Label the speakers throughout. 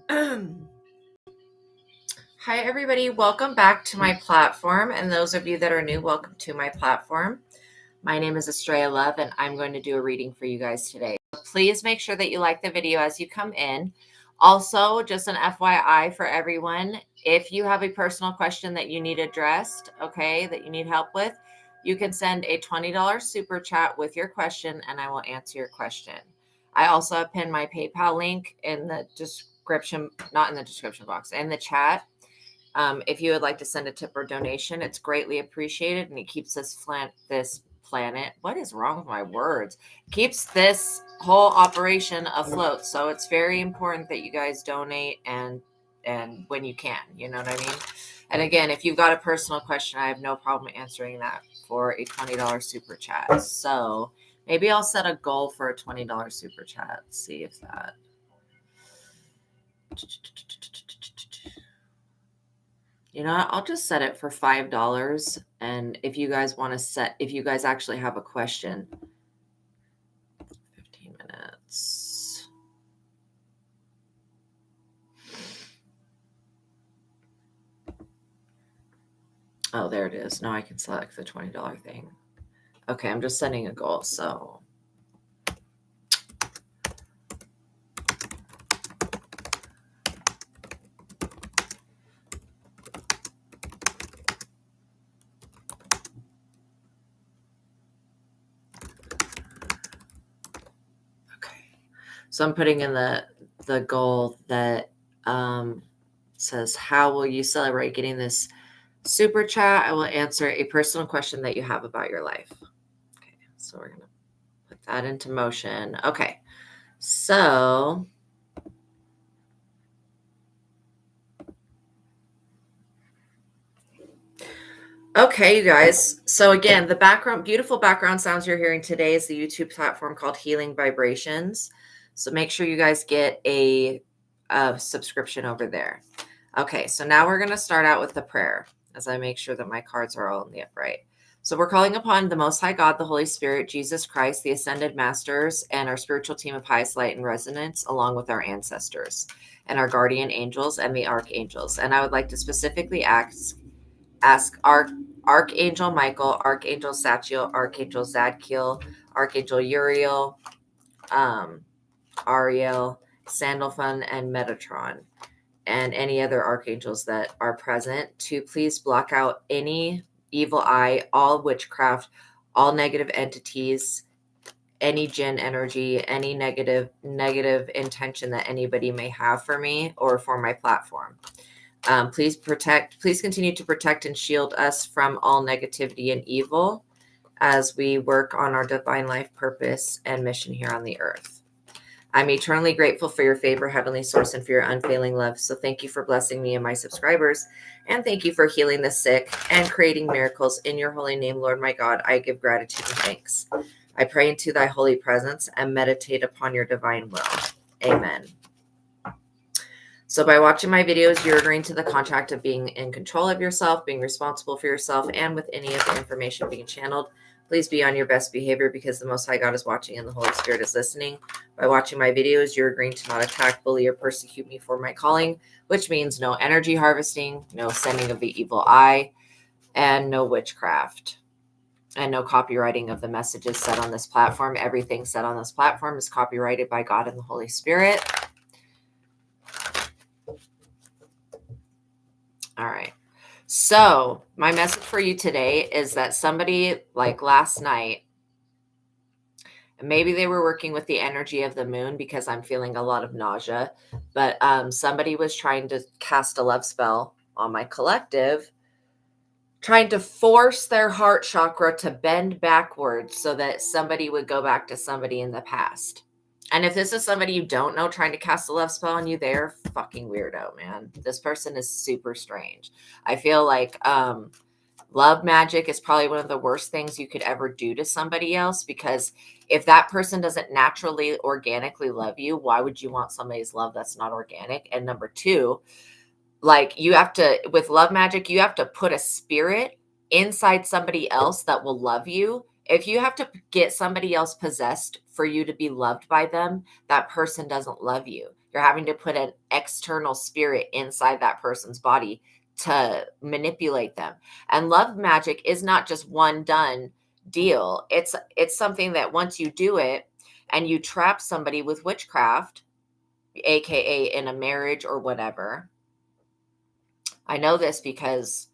Speaker 1: Hi, everybody. Welcome back to my platform. And those of you that are new, welcome to my platform. My name is Astraea Love, and I'm going to do a reading for you guys today. Please make sure that you like the video as you come in. Also, just an FYI for everyone, if you have a personal question that you need addressed, okay, that you need help with, you can send a $20 super chat with your question, and I will answer your question. I also have pinned my PayPal link in the description, not in the description box, in the chat. If you would like to send a tip or donation, it's greatly appreciated, and it keeps this planet. What is wrong with my words? Keeps this whole operation afloat. So it's very important that you guys donate and when you can, you know what I mean? And again, if you've got a personal question, I have no problem answering that for a $20 super chat. So maybe I'll set a goal for a $20 super chat. See if that. You know what? I'll just set it for $5. And if you guys want to if you guys actually have a question, 15 minutes. Oh, there it is. Now I can select the $20 thing. Okay, I'm just setting a goal. So So I'm putting in the goal that says, how will you celebrate getting this super chat? I will answer a personal question that you have about your life. Okay, so we're going to put that into motion. Okay, so okay, you guys. So again, the beautiful background sounds you're hearing today is the YouTube platform called Healing Vibrations. So make sure you guys get a subscription over there. Okay, so now we're going to start out with the prayer as I make sure that my cards are all in the upright. So we're calling upon the Most High God, the Holy Spirit, Jesus Christ, the Ascended Masters, and our spiritual team of highest light and resonance, along with our ancestors and our guardian angels and the archangels. And I would like to specifically ask Archangel Michael, Archangel Sachiel, Archangel Zadkiel, Archangel Uriel, Ariel, Sandalphon, and Metatron, and any other archangels that are present to please block out any evil eye, all witchcraft, all negative entities, any jinn energy, any negative intention that anybody may have for me or for my platform. Please continue to protect and shield us from all negativity and evil as we work on our divine life purpose and mission here on the earth. I'm eternally grateful for your favor, Heavenly Source, and for your unfailing love. So thank you for blessing me and my subscribers. And thank you for healing the sick and creating miracles. In your holy name, Lord my God, I give gratitude and thanks. I pray into thy holy presence and meditate upon your divine will. Amen. So by watching my videos, you're agreeing to the contract of being in control of yourself, being responsible for yourself, and with any of the information being channeled. Please be on your best behavior because the Most High God is watching and the Holy Spirit is listening. By watching my videos, you're agreeing to not attack, bully, or persecute me for my calling, which means no energy harvesting, no sending of the evil eye, and no witchcraft, and no copywriting of the messages said on this platform. Everything said on this platform is copyrighted by God and the Holy Spirit. All right. So my message for you today is that somebody like last night, maybe they were working with the energy of the moon because I'm feeling a lot of nausea, but somebody was trying to cast a love spell on my collective, trying to force their heart chakra to bend backwards so that somebody would go back to somebody in the past. And if this is somebody you don't know trying to cast a love spell on you, they're fucking weirdo, man. This person is super strange. I feel like love magic is probably one of the worst things you could ever do to somebody else, because if that person doesn't naturally, organically love you, why would you want somebody's love that's not organic? And number two, like you have to, with love magic, you have to put a spirit inside somebody else that will love you. If you have to get somebody else possessed for you to be loved by them, that person doesn't love you. You're having to put an external spirit inside that person's body to manipulate them. And love magic is not just one done deal. It's something that once you do it and you trap somebody with witchcraft, aka in a marriage or whatever. I know this because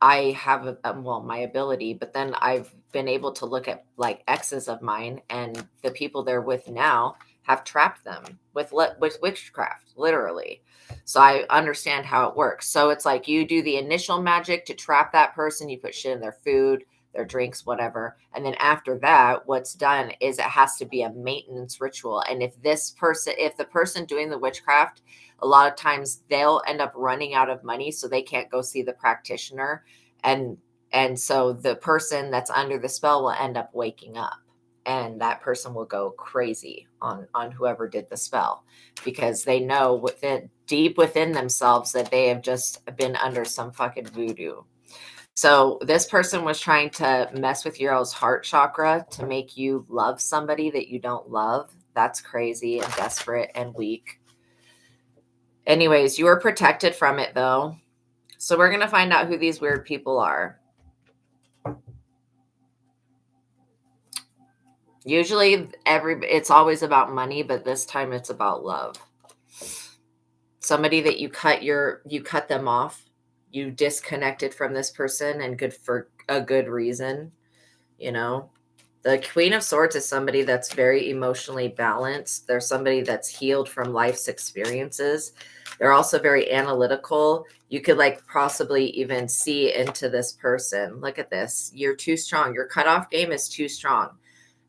Speaker 1: I have well, my ability, but then I've been able to look at like exes of mine, and the people they're with now have trapped them with witchcraft, literally. So I understand how it works. So it's like you do the initial magic to trap that person, you put shit in their food, their drinks, whatever. And then after that, what's done is it has to be a maintenance ritual. And if the person doing the witchcraft, a lot of times they'll end up running out of money, so they can't go see the practitioner. And so the person that's under the spell will end up waking up, and that person will go crazy on whoever did the spell, because they know deep within themselves that they have just been under some fucking voodoo. So this person was trying to mess with your heart chakra to make you love somebody that you don't love. That's crazy and desperate and weak. Anyways, you are protected from it though. So we're going to find out who these weird people are. Usually it's always about money, but this time it's about love. Somebody that you cut them off. You disconnected from this person, and for a good reason, you know. The Queen of Swords is somebody that's very emotionally balanced. They're somebody that's healed from life's experiences. They're also very analytical. You could like possibly even see into this person. Look at this. You're too strong. Your cutoff game is too strong.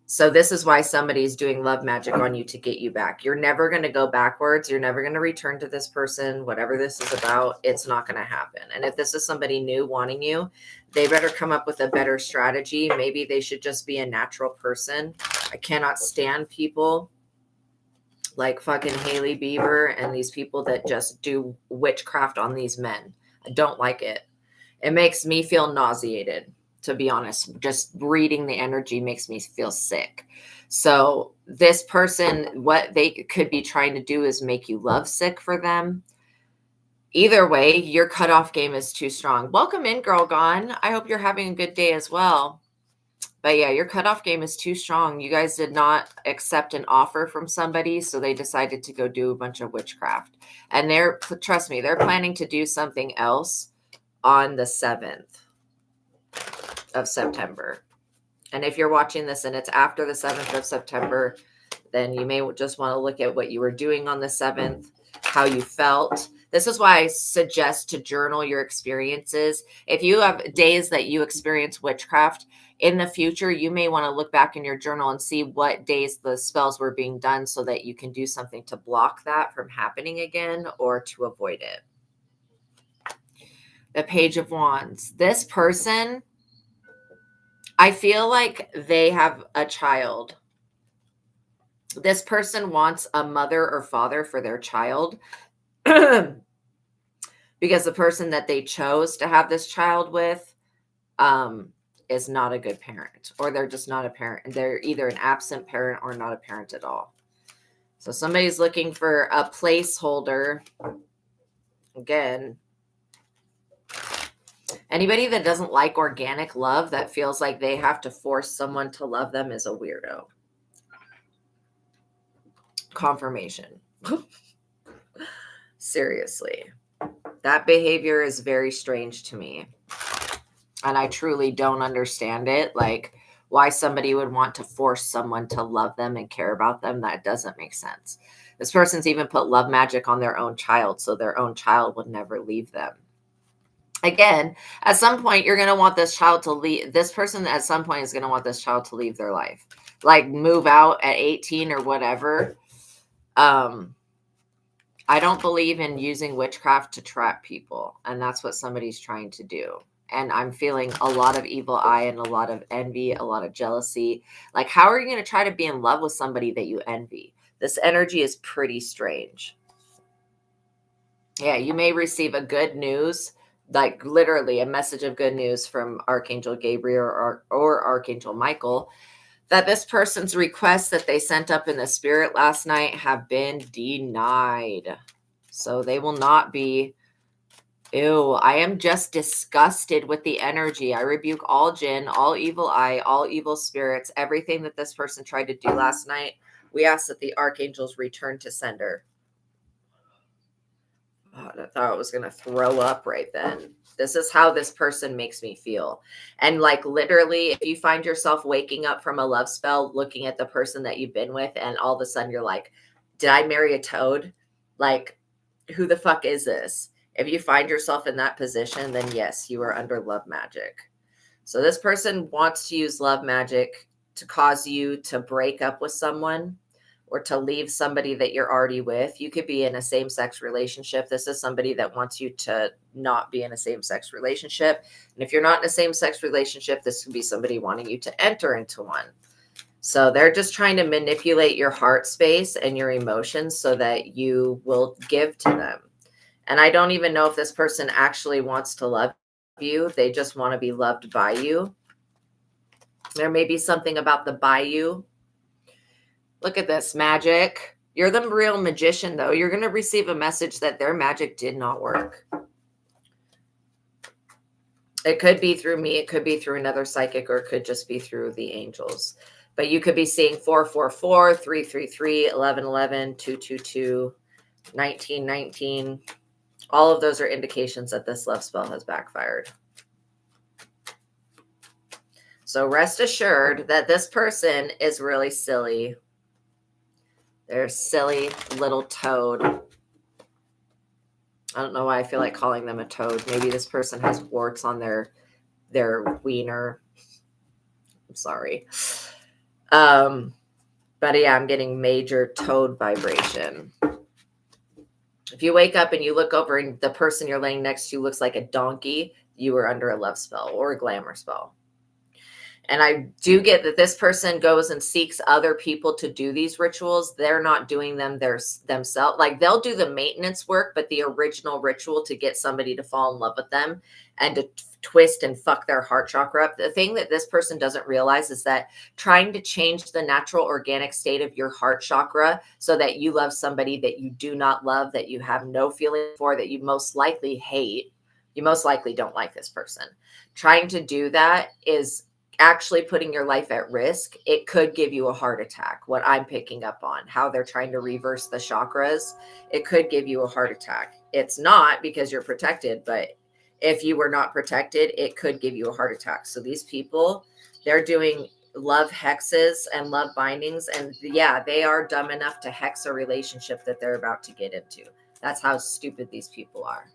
Speaker 1: So this is why somebody's doing love magic on you to get you back. You're never going to go backwards. You're never going to return to this person. Whatever this is about, it's not going to happen. And if this is somebody new wanting you, they better come up with a better strategy. Maybe they should just be a natural person. I cannot stand people like fucking Haley Bieber and these people that just do witchcraft on these men. I don't like it. It makes me feel nauseated. To be honest, just reading the energy makes me feel sick. So this person, what they could be trying to do is make you lovesick for them. Either way, your cutoff game is too strong. Welcome in, Girl Gone. I hope you're having a good day as well. But yeah, your cutoff game is too strong. You guys did not accept an offer from somebody, so they decided to go do a bunch of witchcraft. And trust me, they're planning to do something else on the 7th. Of September. And if you're watching this and it's after the 7th of September, then you may just want to look at what you were doing on the 7th, how you felt. This is why I suggest to journal your experiences. If you have days that you experience witchcraft in the future, you may want to look back in your journal and see what days the spells were being done so that you can do something to block that from happening again or to avoid it. The Page of Wands. This person, I feel like they have a child. This person wants a mother or father for their child because the person that they chose to have this child with is not a good parent, or they're just not a parent. They're either an absent parent or not a parent at all. So somebody's looking for a placeholder. Again, anybody that doesn't like organic love, that feels like they have to force someone to love them, is a weirdo. Confirmation. Seriously. That behavior is very strange to me. And I truly don't understand it. Like, why somebody would want to force someone to love them and care about them. That doesn't make sense. This person's even put love magic on their own child, so their own child would never leave them. Again, at some point, you're going to want this child to leave. This person at some point is going to want this child to leave their life. Like, move out at 18 or whatever. I don't believe in using witchcraft to trap people. And that's what somebody's trying to do. And I'm feeling a lot of evil eye and a lot of envy, a lot of jealousy. Like, how are you going to try to be in love with somebody that you envy? This energy is pretty strange. Yeah, you may receive a good news, like literally a message of good news from Archangel Gabriel or Archangel Michael. that this person's requests that they sent up in the spirit last night have been denied. So they will not be. Ew, I am just disgusted with the energy. I rebuke all jinn, all evil eye, all evil spirits, everything that this person tried to do last night. We ask that the archangels return to sender. Oh, I thought I was going to throw up right then. This is how this person makes me feel. And like literally, if you find yourself waking up from a love spell, looking at the person that you've been with, and all of a sudden you're like, did I marry a toad? Like, who the fuck is this? If you find yourself in that position, then yes, you are under love magic. So this person wants to use love magic to cause you to break up with someone or to leave somebody that you're already with. You could be in a same-sex relationship. This is somebody that wants you to not be in a same-sex relationship. And if you're not in a same-sex relationship, this could be somebody wanting you to enter into one. So they're just trying to manipulate your heart space and your emotions so that you will give to them. And I don't even know if this person actually wants to love you. They just want to be loved by you. There may be something about the by you. Look at this magic. You're the real magician, though. You're going to receive a message that their magic did not work. It could be through me. It could be through another psychic, or it could just be through the angels. But you could be seeing 444, 333, 1111, 222, 1919. All of those are indications that this love spell has backfired. So rest assured that this person is really silly. They're a silly little toad. I don't know why I feel like calling them a toad. Maybe this person has warts on their wiener. I'm sorry. But yeah, I'm getting major toad vibration. If you wake up and you look over and the person you're laying next to looks like a donkey, you are under a love spell or a glamour spell. And I do get that this person goes and seeks other people to do these rituals. They're not doing them themselves. Like they'll do the maintenance work, but the original ritual to get somebody to fall in love with them and to twist and fuck their heart chakra up. The thing that this person doesn't realize is that trying to change the natural organic state of your heart chakra so that you love somebody that you do not love, that you have no feeling for, that you most likely hate, you most likely don't like this person. Trying to do that is actually putting your life at risk. It could give you a heart attack. What I'm picking up on, how they're trying to reverse the chakras, it could give you a heart attack. It's not because you're protected, but if you were not protected, it could give you a heart attack. So these people, they're doing love hexes and love bindings. And yeah, they are dumb enough to hex a relationship that they're about to get into. That's how stupid these people are.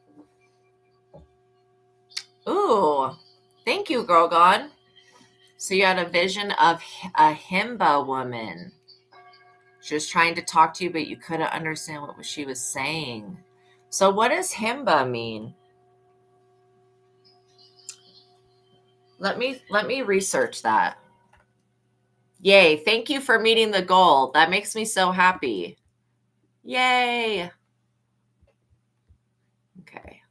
Speaker 1: Ooh, thank you, Girl God. So you had a vision of a Himba woman. She was trying to talk to you, but you couldn't understand what she was saying. So what does Himba mean? Let me research that. Yay, thank you for meeting the goal. That makes me so happy. Yay. Okay.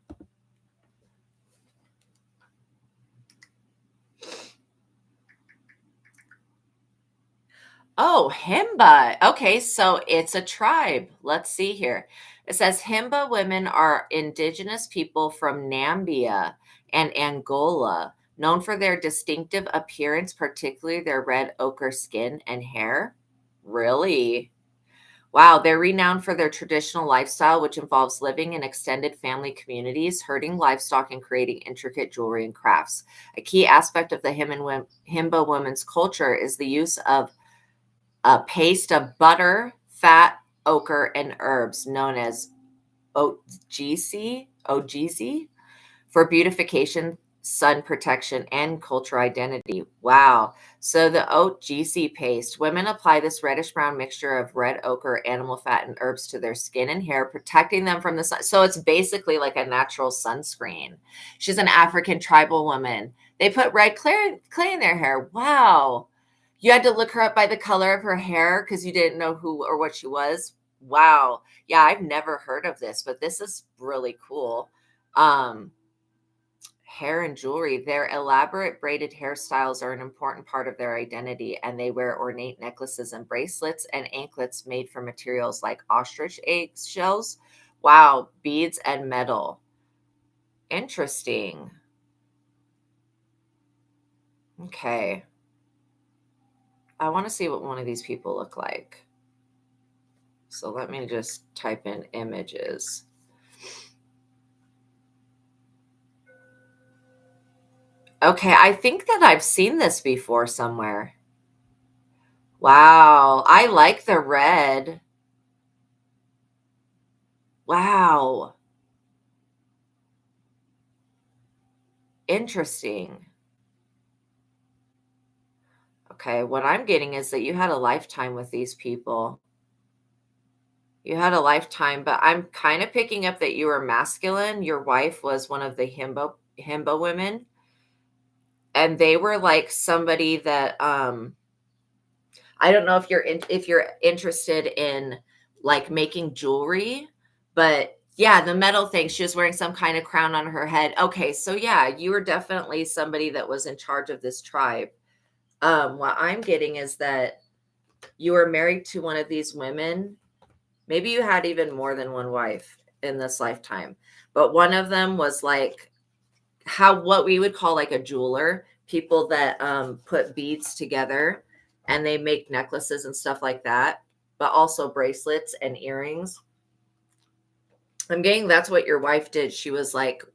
Speaker 1: Oh, Himba. Okay, so it's a tribe. Let's see here. It says Himba women are indigenous people from Namibia and Angola, known for their distinctive appearance, particularly their red ochre skin and hair. Really? Wow, they're renowned for their traditional lifestyle, which involves living in extended family communities, herding livestock, and creating intricate jewelry and crafts. A key aspect of the Himba women's culture is the use of a paste of butter, fat, ochre, and herbs known as OGC for beautification, sun protection, and cultural identity. Wow. So the OGC paste, women apply this reddish brown mixture of red ochre, animal fat, and herbs to their skin and hair, protecting them from the sun. So it's basically like a natural sunscreen. She's an African tribal woman. They put red clay in their hair. Wow. You had to look her up by the color of her hair because you didn't know who or what she was. Wow. Yeah, I've never heard of this, but this is really cool. Hair and jewelry. Their elaborate braided hairstyles are an important part of their identity, and they wear ornate necklaces and bracelets and anklets made from materials like ostrich eggshells. Wow, beads and metal. Interesting. Okay. I want to see what one of these people look like. So let me just type in images. Okay, I think that I've seen this before somewhere. Wow, I like the red. Wow, interesting. Okay, what I'm getting is that you had a lifetime with these people. You had a lifetime, but I'm kind of picking up that you were masculine. Your wife was one of the himbo women, and they were like somebody that I don't know if you're interested in like making jewelry, but yeah, the metal thing, she was wearing some kind of crown on her head. Okay, so yeah, you were definitely somebody that was in charge of this tribe. What I'm getting is that you were married to one of these women. Maybe you had even more than one wife in this lifetime, but one of them was like what we would call like a jeweler, people that put beads together and they make necklaces and stuff like that, but also bracelets and earrings. I'm getting that's what your wife did. She was like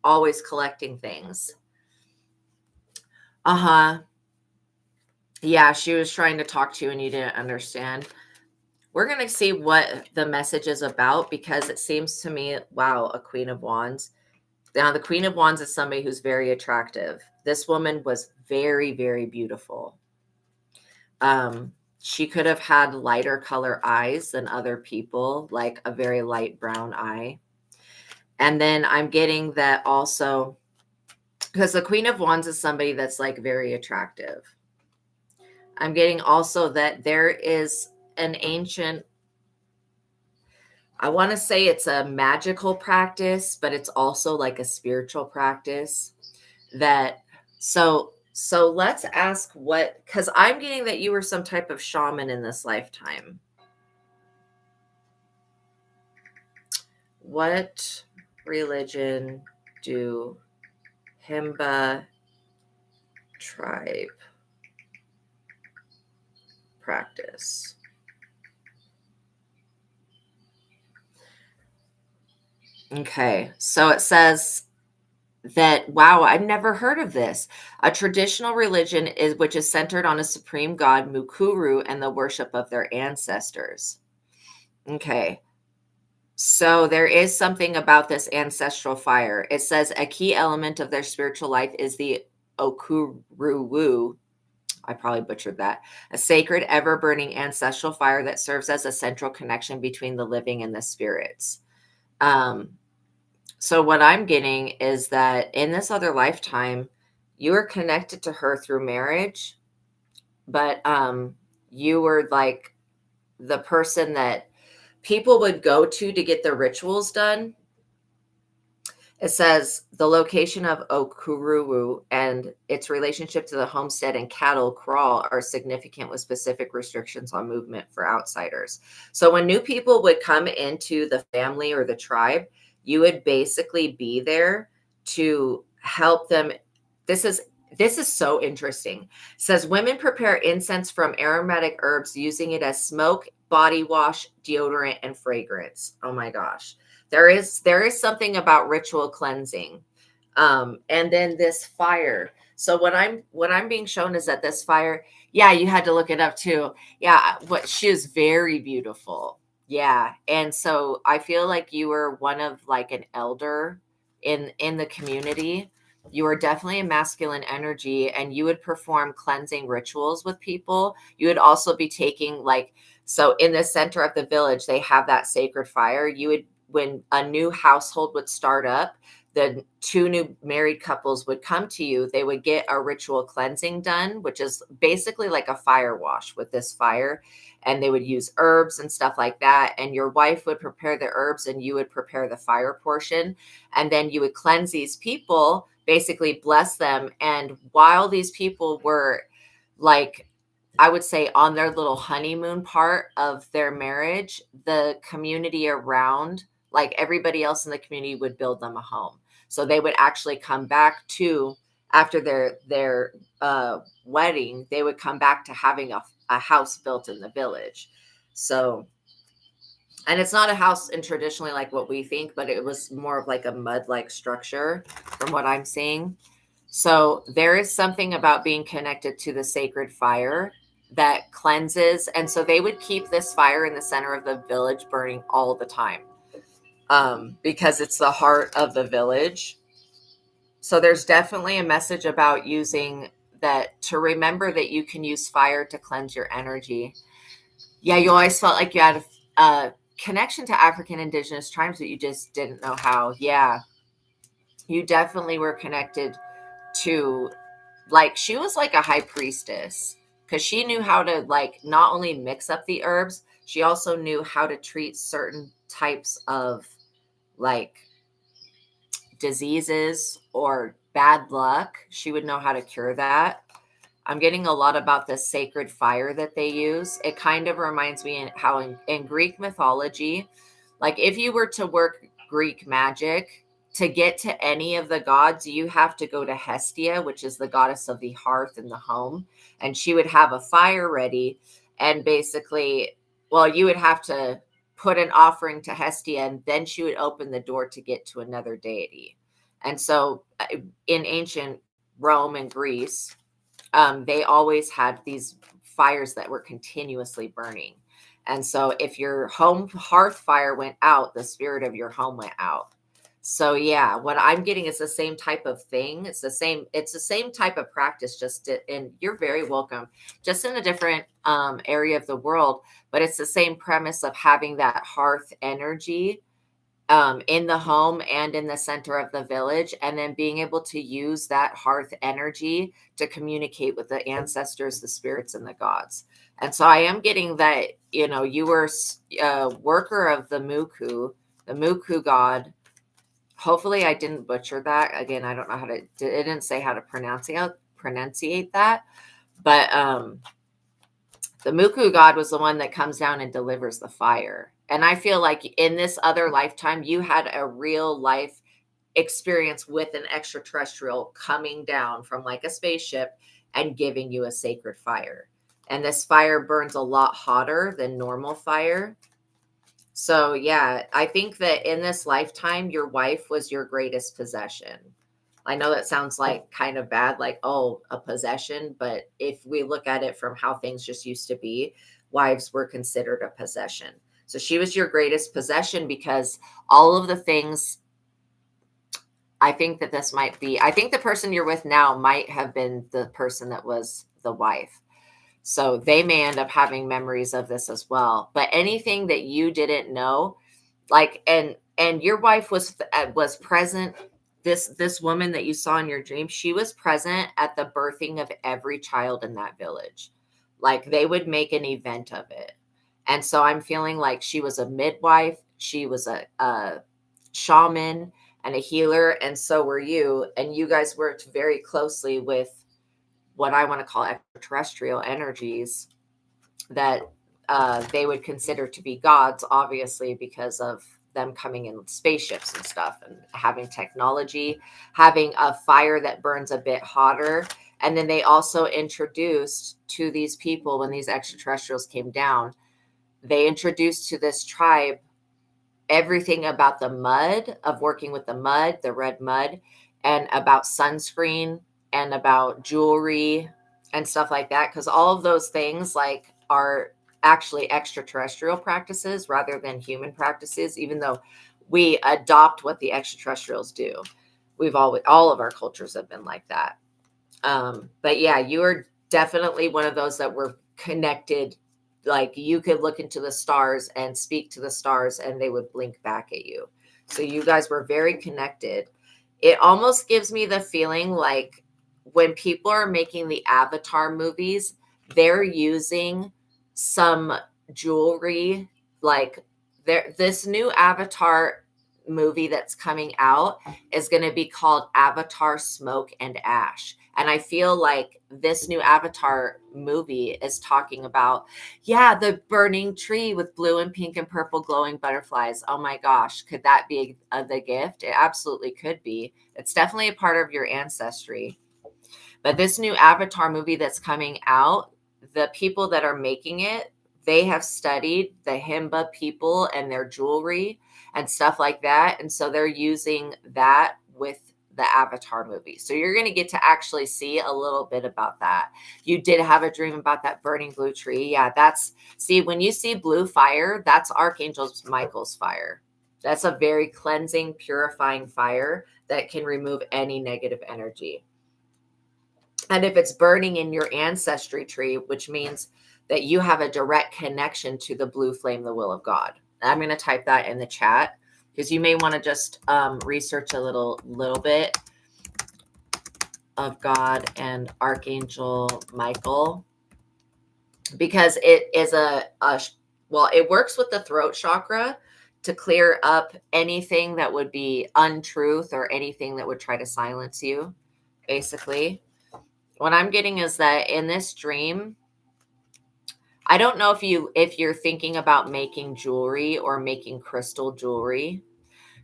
Speaker 1: always collecting things. Uh-huh. Yeah, she was trying to talk to you and you didn't understand. We're going to see what the message is about because it seems to me, wow, a Queen of Wands. Now, the Queen of Wands is somebody who's very attractive. This woman was very, very beautiful. She could have had lighter color eyes than other people, like a very light brown eye. And then I'm getting that also because the Queen of Wands is somebody that's like very attractive. I'm getting also that there is an ancient, I want to say it's a magical practice, but it's also like a spiritual practice that so let's ask what, because I'm getting that you were some type of shaman in this lifetime. What religion do Himba tribe practice? Okay, so it says that, wow, I've never heard of this. A traditional religion is which is centered on a supreme god, Mukuru, and the worship of their ancestors. Okay. So there is something about this ancestral fire. It says a key element of their spiritual life is the Okuruwu. I probably butchered that. A sacred, ever burning ancestral fire that serves as a central connection between the living and the spirits. So what I'm getting is that in this other lifetime, you were connected to her through marriage, but you were like the person that people would go to get the rituals done. It says the location of Okuruwu and its relationship to the homestead and cattle kraal are significant with specific restrictions on movement for outsiders. So when new people would come into the family or the tribe, you would basically be there to help them. This is so interesting. It says women prepare incense from aromatic herbs using it as smoke, body wash, deodorant, and fragrance. Oh my gosh. There is something about ritual cleansing. And then this fire. So what I'm being shown is that this fire, yeah, you had to look it up too. Yeah, what she is very beautiful. Yeah. And so I feel like you were one of like an elder in the community. You were definitely a masculine energy and you would perform cleansing rituals with people. You would also be taking like, so in the center of the village, they have that sacred fire. You would, when a new household would start up, the two new married couples would come to you. They would get a ritual cleansing done, which is basically like a fire wash with this fire. And they would use herbs and stuff like that. And your wife would prepare the herbs and you would prepare the fire portion. And then you would cleanse these people basically bless them. And while these people were like, I would say, on their little honeymoon part of their marriage, the community around, like everybody else in the community, would build them a home. So they would actually come back to, after their wedding, they would come back to having a house built in the village. So, and it's not a house in traditionally like what we think, but it was more of like a mud-like structure from what I'm seeing. So there is something about being connected to the sacred fire that cleanses. And so they would keep this fire in the center of the village burning all the time, because it's the heart of the village. So there's definitely a message about using that, to remember that you can use fire to cleanse your energy. Yeah, you always felt like you had a connection to African indigenous tribes, but you just didn't know how. Yeah, you definitely were connected to, like, she was like a high priestess, because she knew how to, like, not only mix up the herbs, she also knew how to treat certain types of, like, diseases or bad luck. She would know how to cure that. I'm getting a lot about the sacred fire that they use. It kind of reminds me in how in Greek mythology, like if you were to work Greek magic, to get to any of the gods, you have to go to Hestia, which is the goddess of the hearth and the home. And she would have a fire ready. And basically, well, you would have to put an offering to Hestia, and then she would open the door to get to another deity. And so in ancient Rome and Greece, they always had these fires that were continuously burning. And so if your home hearth fire went out, the spirit of your home went out. So yeah, what I'm getting is the same type of thing. It's the same type of practice, and you're very welcome, just in a different area of the world, but it's the same premise of having that hearth energy in the home and in the center of the village, and then being able to use that hearth energy to communicate with the ancestors, the spirits, and the gods. And so I am getting that, you were a worker of the Muku god. Hopefully I didn't butcher that. Again, I don't know how to, it didn't say how to pronunciate that, but the Muku god was the one that comes down and delivers the fire. And I feel like in this other lifetime, you had a real life experience with an extraterrestrial coming down from like a spaceship and giving you a sacred fire. And this fire burns a lot hotter than normal fire. So yeah, I think that in this lifetime, your wife was your greatest possession. I know that sounds like kind of bad, like, oh, a possession. But if we look at it from how things just used to be, wives were considered a possession. So she was your greatest possession, because all of the things, I think that I think the person you're with now might have been the person that was the wife. So they may end up having memories of this as well. But anything that you didn't know, like, and your wife was present. This woman that you saw in your dream, she was present at the birthing of every child in that village. Like, they would make an event of it. And so I'm feeling like she was a midwife, she was a shaman and a healer, and so were you. And you guys worked very closely with what I want to call extraterrestrial energies that they would consider to be gods, obviously, because of them coming in spaceships and stuff and having technology, having a fire that burns a bit hotter. And then they also introduced to these people, when these extraterrestrials came down, they introduced to this tribe everything about the mud, of working with the mud, the red mud, and about sunscreen and about jewelry and stuff like that. Because all of those things, like, are actually extraterrestrial practices rather than human practices, even though we adopt what the extraterrestrials do. All of our cultures have been like that. But yeah, you are definitely one of those that were connected. Like, you could look into the stars and speak to the stars and they would blink back at you. So you guys were very connected. It almost gives me the feeling like when people are making the Avatar movies, they're using some jewelry. Like, this new Avatar movie that's coming out is going to be called Avatar Smoke and Ash. And I feel like this new Avatar movie is talking about, yeah, the burning tree with blue and pink and purple glowing butterflies. Oh my gosh, could that be the gift? It absolutely could be. It's definitely a part of your ancestry. But this new Avatar movie that's coming out, the people that are making it, they have studied the Himba people and their jewelry and stuff like that. And so they're using that with the Avatar movie. So you're going to get to actually see a little bit about that. You did have a dream about that burning blue tree. Yeah, see, when you see blue fire, that's Archangel Michael's fire. That's a very cleansing, purifying fire that can remove any negative energy. And if it's burning in your ancestry tree, which means that you have a direct connection to the blue flame, the will of God. I'm going to type that in the chat because you may want to just research a little bit of God and Archangel Michael, because it is it works with the throat chakra to clear up anything that would be untruth or anything that would try to silence you, basically. What I'm getting is that in this dream, I don't know if you're thinking about making jewelry or making crystal jewelry.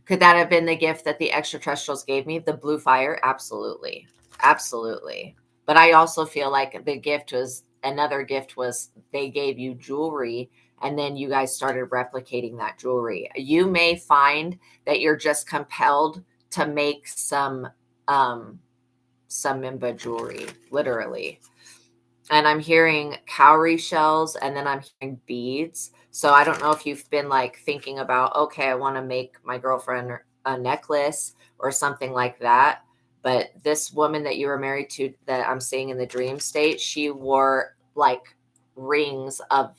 Speaker 1: Could that have been the gift that the extraterrestrials gave me? The blue fire? Absolutely. Absolutely. But I also feel like another gift was they gave you jewelry and then you guys started replicating that jewelry. You may find that you're just compelled to make some Mimba jewelry, literally. And I'm hearing cowrie shells and then I'm hearing beads. So I don't know if you've been like thinking about, okay, I want to make my girlfriend a necklace or something like that. But this woman that you were married to that I'm seeing in the dream state, she wore like rings of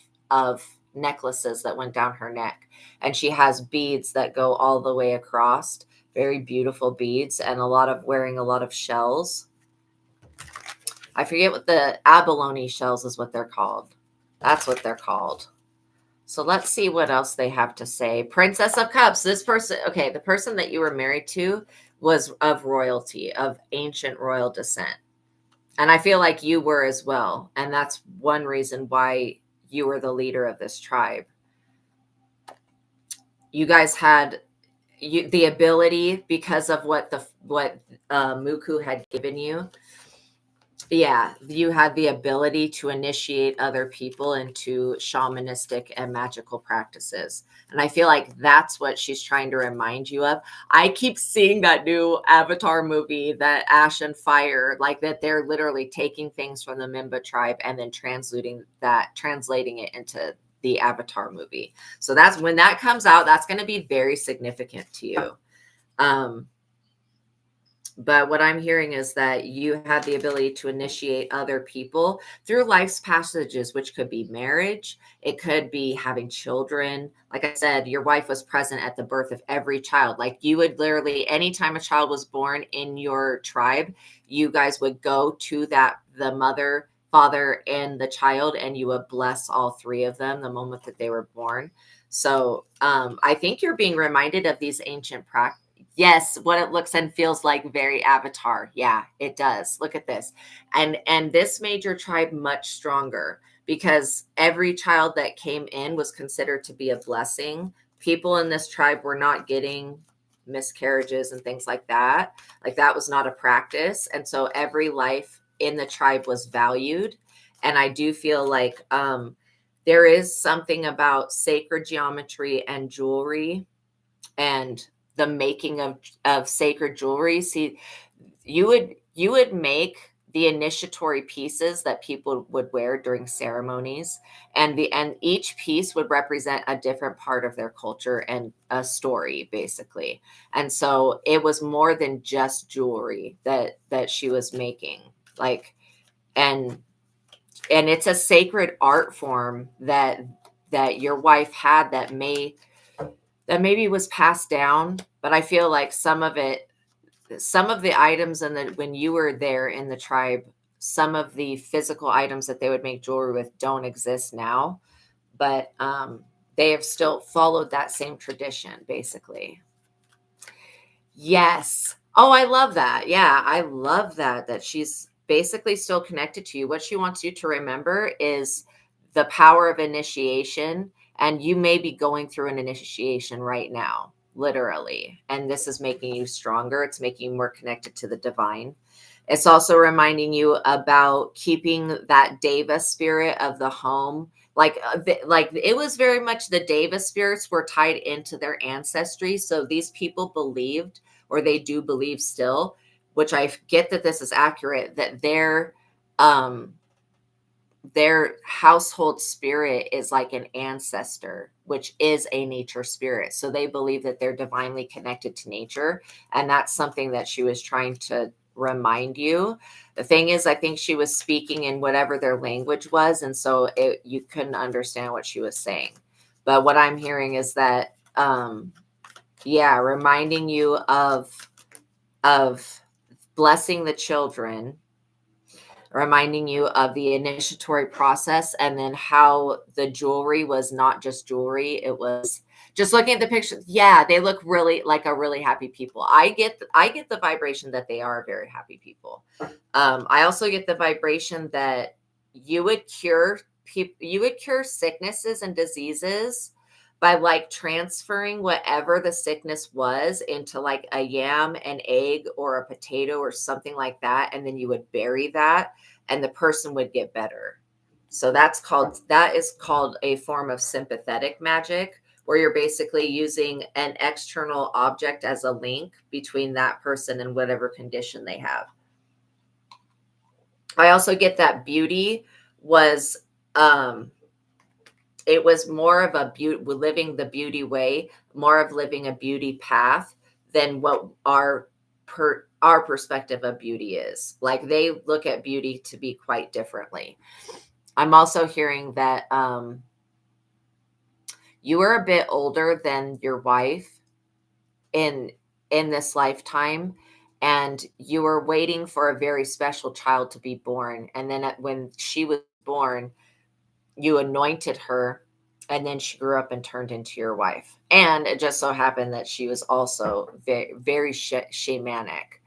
Speaker 1: necklaces that went down her neck. And she has beads that go all the way across, very beautiful beads, and wearing a lot of shells. I forget what the abalone shells is what they're called. That's what they're called. So let's see what else they have to say. Princess of Cups. This person, okay, the person that you were married to was of royalty, of ancient royal descent. And I feel like you were as well. And that's one reason why you were the leader of this tribe. You guys had the ability, because of what Muku had given you. Yeah, you had the ability to initiate other people into shamanistic and magical practices. And I feel like that's what she's trying to remind you of. I keep seeing that new Avatar movie, that Ash and Fire, like that they're literally taking things from the Mimba tribe and then translating it into the Avatar movie. So that's when that comes out, that's going to be very significant to you. But what I'm hearing is that you have the ability to initiate other people through life's passages, which could be marriage. It could be having children. Like I said, your wife was present at the birth of every child. Like you would literally, anytime a child was born in your tribe, you guys would go to the mother, father, and the child, and you would bless all three of them the moment that they were born. So I think you're being reminded of these ancient practices. Yes, what it looks and feels like, very Avatar. Yeah, it does. Look at this. And this made your tribe much stronger because every child that came in was considered to be a blessing. People in this tribe were not getting miscarriages and things like that. Like that was not a practice. And so every life in the tribe was valued. And I do feel like there is something about sacred geometry and jewelry and the making of sacred jewelry. See, you would make the initiatory pieces that people would wear during ceremonies, and each piece would represent a different part of their culture and a story, basically. And so it was more than just jewelry that she was making. Like, and it's a sacred art form that your wife had that maybe was passed down, but I feel like some of the items when you were there in the tribe, some of the physical items that they would make jewelry with don't exist now, but they have still followed that same tradition, basically. Yes. Oh, I love that. Yeah, I love that, that she's basically still connected to you. What she wants you to remember is the power of initiation, and you may be going through an initiation right now, literally. And this is making you stronger. It's making you more connected to the divine. It's also reminding you about keeping that Deva spirit of the home. Like it was very much the Deva spirits were tied into their ancestry. So these people believed, or they do believe still, which I get that this is accurate, that their household spirit is like an ancestor, which is a nature spirit. So they believe that they're divinely connected to nature. And that's something that she was trying to remind you. The thing is, I think she was speaking in whatever their language was. And so you couldn't understand what she was saying. But what I'm hearing is that, yeah, reminding you of blessing the children, reminding you of the initiatory process, and then how the jewelry was not just jewelry. It was just looking at the pictures. Yeah, they look really like a really happy people. I get the vibration that they are very happy people. I also get the vibration that you would cure sicknesses and diseases by like transferring whatever the sickness was into like a yam, an egg, or a potato or something like that, and then you would bury that and the person would get better. So that is called a form of sympathetic magic, where you're basically using an external object as a link between that person and whatever condition they have. I also get that beauty was it was more of a living the beauty way, more of living a beauty path than what our perspective of beauty is. Like they look at beauty to be quite differently. I'm also hearing that you are a bit older than your wife in this lifetime, and you were waiting for a very special child to be born, and then when she was born, you anointed her, and then she grew up and turned into your wife. And it just so happened that she was also very, very shamanic.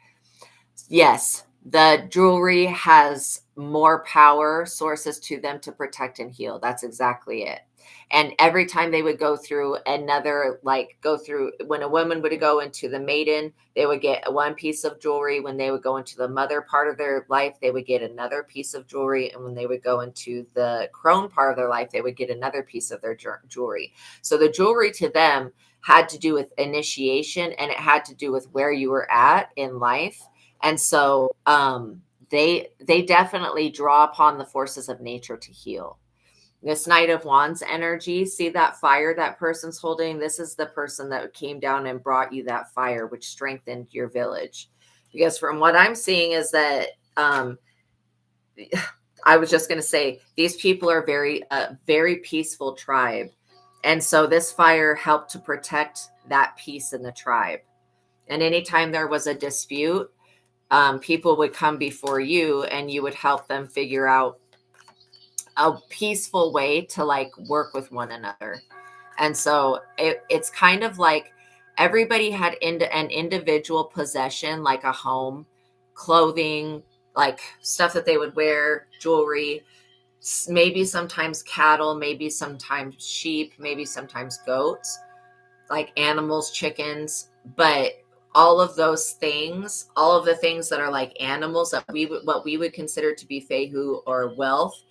Speaker 1: Yes, the jewelry has more power sources to them to protect and heal. That's exactly it. And every time they would go through when a woman would go into the maiden, they would get one piece of jewelry. When they would go into the mother part of their life, they would get another piece of jewelry. And when they would go into the crone part of their life, they would get another piece of their jewelry. So the jewelry to them had to do with initiation, and it had to do with where you were at in life. And so they definitely draw upon the forces of nature to heal. This Knight of Wands energy, see that fire that person's holding? This is the person that came down and brought you that fire, which strengthened your village. Because from what I'm seeing is that I was just going to say, these people are very peaceful tribe. And so this fire helped to protect that peace in the tribe. And anytime there was a dispute, people would come before you and you would help them figure out a peaceful way to like work with one another. And so it's kind of like everybody had an individual possession, like a home, clothing, like stuff that they would wear, jewelry, maybe sometimes cattle, maybe sometimes sheep, maybe sometimes goats, like animals, chickens. But all of those things, all of the things that are like animals that what we would consider to be fehu or wealth,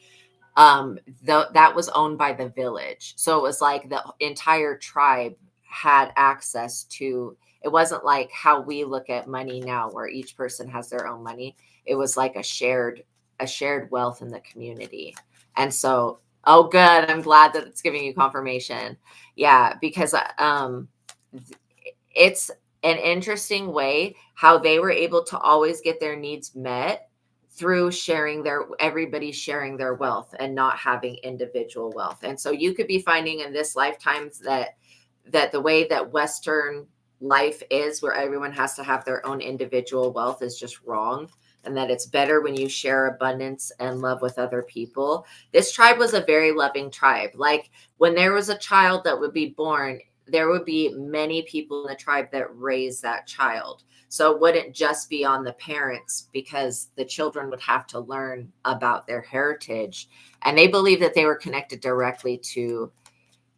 Speaker 1: that was owned by the village. So it was like the entire tribe had access to. It wasn't like how we look at money now, where each person has their own money. It was like a shared wealth in the community. And so, oh good, I'm glad that it's giving you confirmation. Yeah, because it's an interesting way how they were able to always get their needs met through everybody sharing their wealth and not having individual wealth. And so you could be finding in this lifetime that the way that Western life is, where everyone has to have their own individual wealth, is just wrong, and that it's better when you share abundance and love with other people. This tribe was a very loving tribe. Like when there was a child that would be born, there would be many people in the tribe that raise that child. So it wouldn't just be on the parents, because the children would have to learn about their heritage. And they believe that they were connected directly to,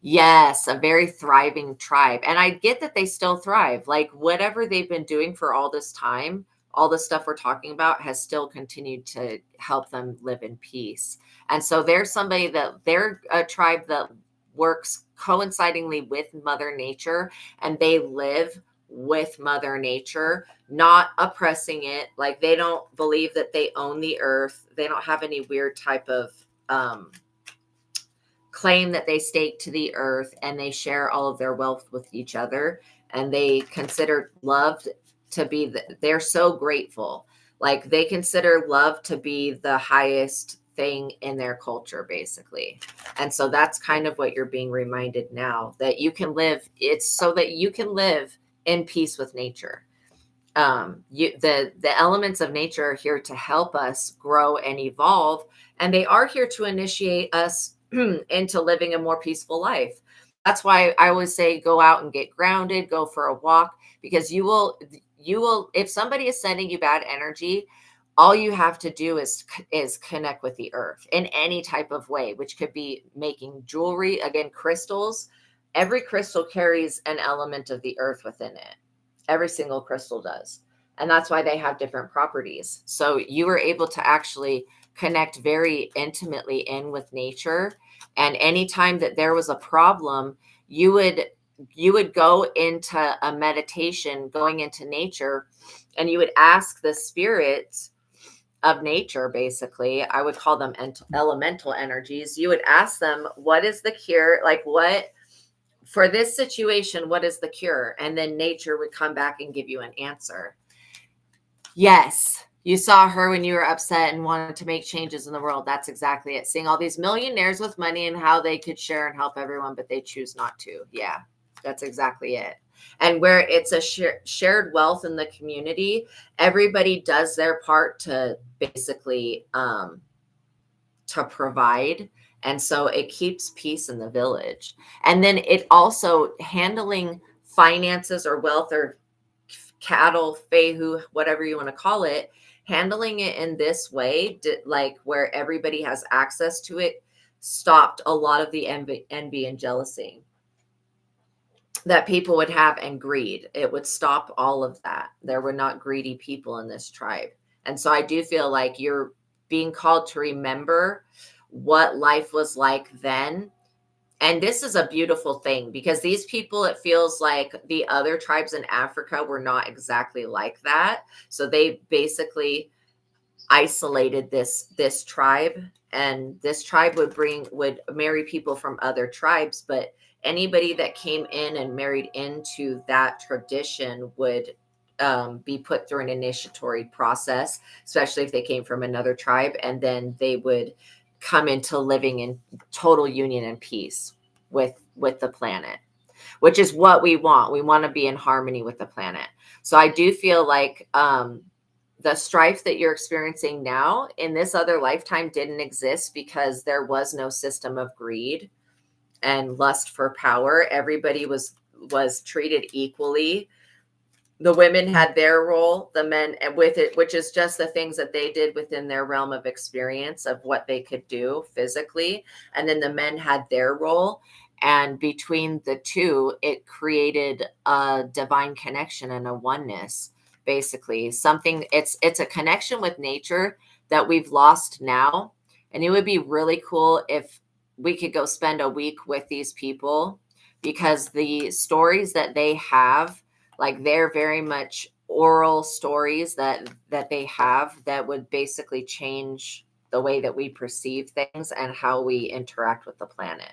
Speaker 1: yes, a very thriving tribe. And I get that they still thrive. Like whatever they've been doing for all this time, all the stuff we're talking about has still continued to help them live in peace. And so there's somebody that they're a tribe that works coincidingly with Mother Nature, and they live with Mother Nature, not oppressing it. Like they don't believe that they own the earth. They don't have any weird type of claim that they stake to the earth, and they share all of their wealth with each other. And they consider love to be, they're so grateful. Like they consider love to be the highest thing in their culture, basically. And so that's kind of what you're being reminded now, that you can live. It's so that you can live in peace with nature. The elements of nature are here to help us grow and evolve, and they are here to initiate us into living a more peaceful life. That's why I always say go out and get grounded, go for a walk, because you will, if somebody is sending you bad energy, all you have to do is connect with the earth in any type of way, which could be making jewelry, again, crystals. Every crystal carries an element of the earth within it. Every single crystal does. And that's why they have different properties. So you were able to actually connect very intimately in with nature. And anytime that there was a problem, you would go into a meditation, going into nature, and you would ask the spirits of nature, basically, I would call them elemental energies. You would ask them, what is the cure? Like, what, for this situation, what is the cure? And then nature would come back and give you an answer. Yes, you saw her when you were upset and wanted to make changes in the world. That's exactly it. Seeing all these millionaires with money and how they could share and help everyone, but they choose not to. Yeah, that's exactly it. And where it's a shared wealth in the community, everybody does their part to basically to provide. And so it keeps peace in the village. And then it also handling finances or wealth or cattle, fehu, whatever you want to call it, handling it in this way, like where everybody has access to it, stopped a lot of the envy and jealousy that people would have, and greed. It would stop all of that. There were not greedy people in this tribe. And so I do feel like you're being called to remember what life was like then. And this is a beautiful thing, because these people, it feels like the other tribes in Africa were not exactly like that. So they basically isolated this tribe, and this tribe would marry people from other tribes, but anybody that came in and married into that tradition would be put through an initiatory process, especially if they came from another tribe, and then they would come into living in total union and peace with the planet, which is what we want. We want to be in harmony with the planet. So I do feel like the strife that you're experiencing now in this other lifetime didn't exist, because there was no system of greed and lust for power. Everybody was treated equally. The women had their role, the men with it, which is just the things that they did within their realm of experience of what they could do physically. And then the men had their role. And between the two, it created a divine connection and a oneness, basically. Something, it's a connection with nature that we've lost now. And it would be really cool if we could go spend a week with these people, because the stories that they have, like they're very much oral stories that they have that would basically change the way that we perceive things and how we interact with the planet,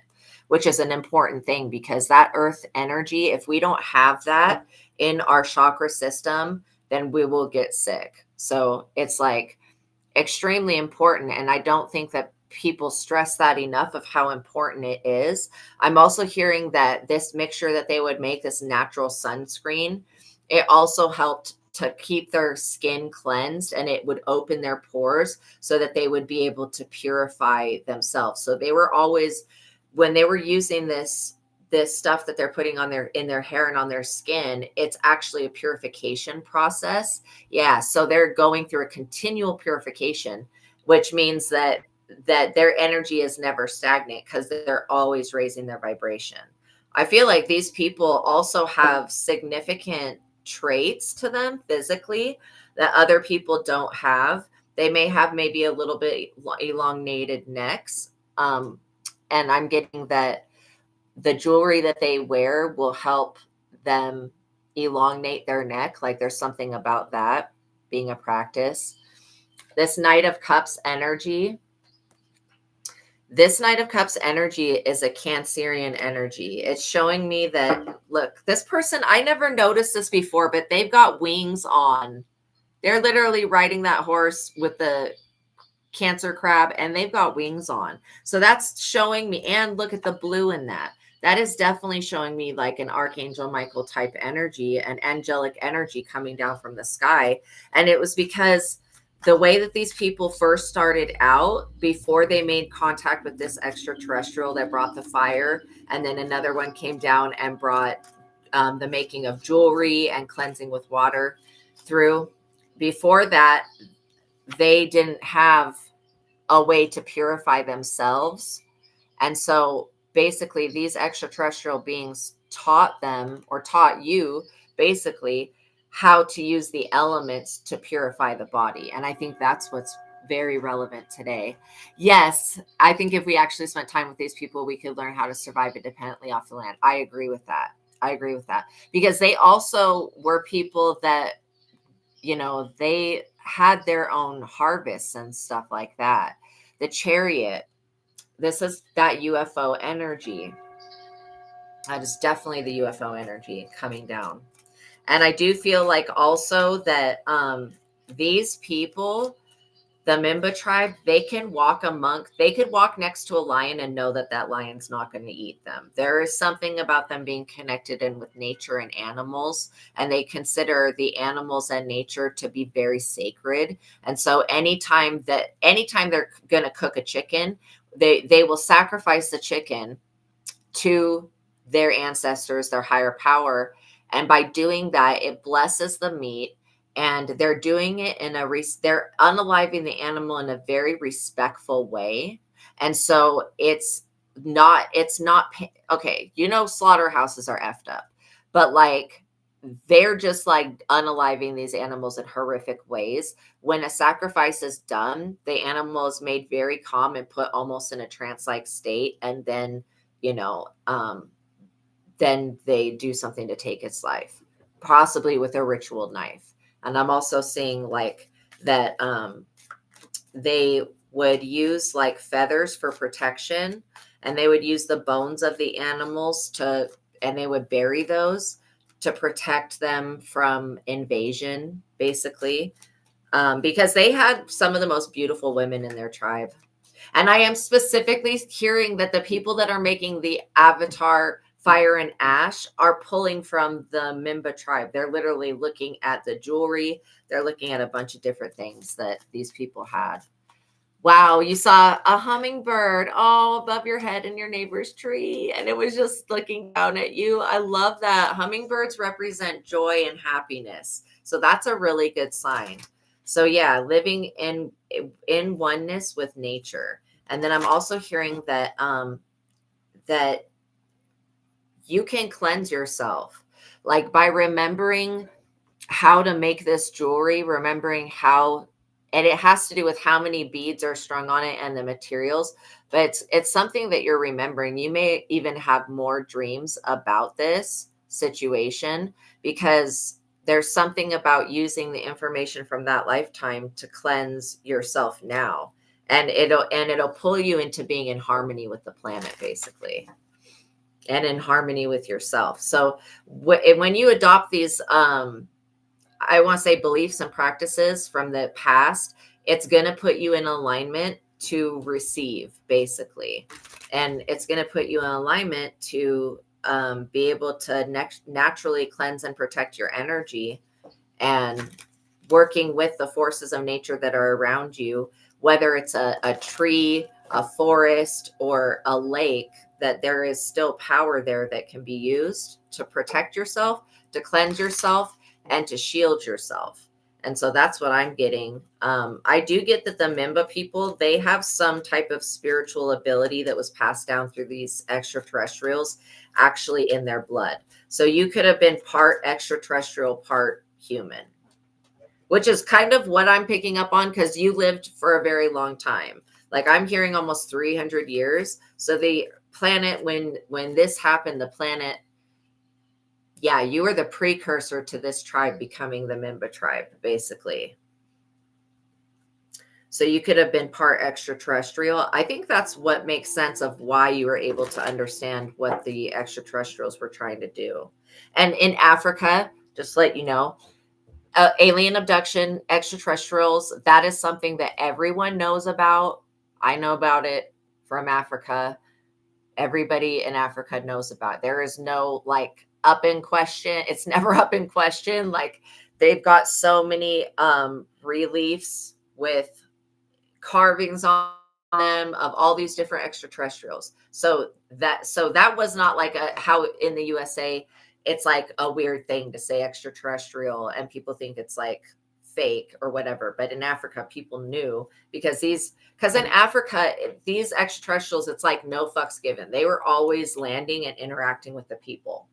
Speaker 1: which is an important thing, because that earth energy, if we don't have that in our chakra system, then we will get sick. So it's like extremely important. And I don't think that people stress that enough of how important it is. I'm also hearing that this mixture that they would make, this natural sunscreen, it also helped to keep their skin cleansed, and it would open their pores so that they would be able to purify themselves. So they were always, when they were using this this stuff that they're putting on in their hair and on their skin, it's actually a purification process. Yeah, so they're going through a continual purification, which means that their energy is never stagnant because they're always raising their vibration. I feel like these people also have significant traits to them physically that other people don't have. They may have maybe a little bit elongated necks. And I'm getting that the jewelry that they wear will help them elongate their neck. Like there's something about that being a practice. This Knight of Cups energy. This Knight of Cups energy is a Cancerian energy. It's showing me that, look, this person, I never noticed this before, but they've got wings on. They're literally riding that horse with the Cancer crab, and they've got wings on. So that's showing me, and look at the blue in that. That is definitely showing me like an Archangel Michael type energy, an angelic energy coming down from the sky. And it was because the way that these people first started out, before they made contact with this extraterrestrial that brought the fire, and then another one came down and brought the making of jewelry and cleansing with water through. Before that, they didn't have a way to purify themselves. And so basically these extraterrestrial beings taught them, or taught you basically, how to use the elements to purify the body. And I think that's what's very relevant today. Yes, I think if we actually spent time with these people, we could learn how to survive independently off the land. I agree with that. I agree with that. Because they also were people that, you know, they had their own harvests and stuff like that. The Chariot, this is that UFO energy. That is definitely the UFO energy coming down. And I do feel like also that these people, the Mimba tribe, they could walk next to a lion and know that that lion's not going to eat them. There is something about them being connected in with nature and animals, and they consider the animals and nature to be very sacred. And so anytime they're going to cook a chicken, they will sacrifice the chicken to their ancestors, their higher power. And by doing that, it blesses the meat. And they're doing it they're unaliving the animal in a very respectful way. And so it's not, okay, you know, slaughterhouses are effed up, but like, they're just like unaliving these animals in horrific ways. When a sacrifice is done, the animal is made very calm and put almost in a trance-like state. And then, you know, then they do something to take its life, possibly with a ritual knife. And I'm also seeing like that they would use like feathers for protection, and they would use the bones of the animals and they would bury those to protect them from invasion, basically, because they had some of the most beautiful women in their tribe. And I am specifically hearing that the people that are making the avatar fire and ash are pulling from the Mimba tribe. They're literally looking at the jewelry. They're looking at a bunch of different things that these people had. Wow, you saw a hummingbird all above your head in your neighbor's tree, and it was just looking down at you. I love that. Hummingbirds represent joy and happiness. So that's a really good sign. So yeah, living in oneness with nature. And then I'm also hearing that that you can cleanse yourself, like by remembering how to make this jewelry, remembering how, and it has to do with how many beads are strung on it and the materials, but it's something that you're remembering. You may even have more dreams about this situation because there's something about using the information from that lifetime to cleanse yourself now. And it'll pull you into being in harmony with the planet, basically, and in harmony with yourself. So when you adopt these, I want to say beliefs and practices from the past, it's going to put you in alignment to receive, basically. And it's going to put you in alignment to be able to naturally cleanse and protect your energy, and working with the forces of nature that are around you, whether it's a tree, a forest, or a lake. that there is still power there that can be used to protect yourself, to cleanse yourself, and to shield yourself. And so that's what I'm getting. I do get that the Mimba people, they have some type of spiritual ability that was passed down through these extraterrestrials actually in their blood. So you could have been part extraterrestrial, part human, which is kind of what I'm picking up on, because you lived for a very long time. Like I'm hearing almost 300 years. So the planet, when this happened, the planet, yeah, you were the precursor to this tribe becoming the Mimba tribe, basically. So you could have been part extraterrestrial. I think that's what makes sense of why you were able to understand what the extraterrestrials were trying to do. And in Africa, just to let you know, alien abduction, extraterrestrials, that is something that everyone knows about. I know about it from Africa. Everybody in Africa knows about it. There is no like up in question. It's never up in question. Like they've got so many reliefs with carvings on them of all these different extraterrestrials. So that was not like a how in the USA it's like a weird thing to say extraterrestrial and people think it's like fake or whatever. But in Africa, people knew because in Africa, these extraterrestrials, it's like no fucks given. They were always landing and interacting with the people.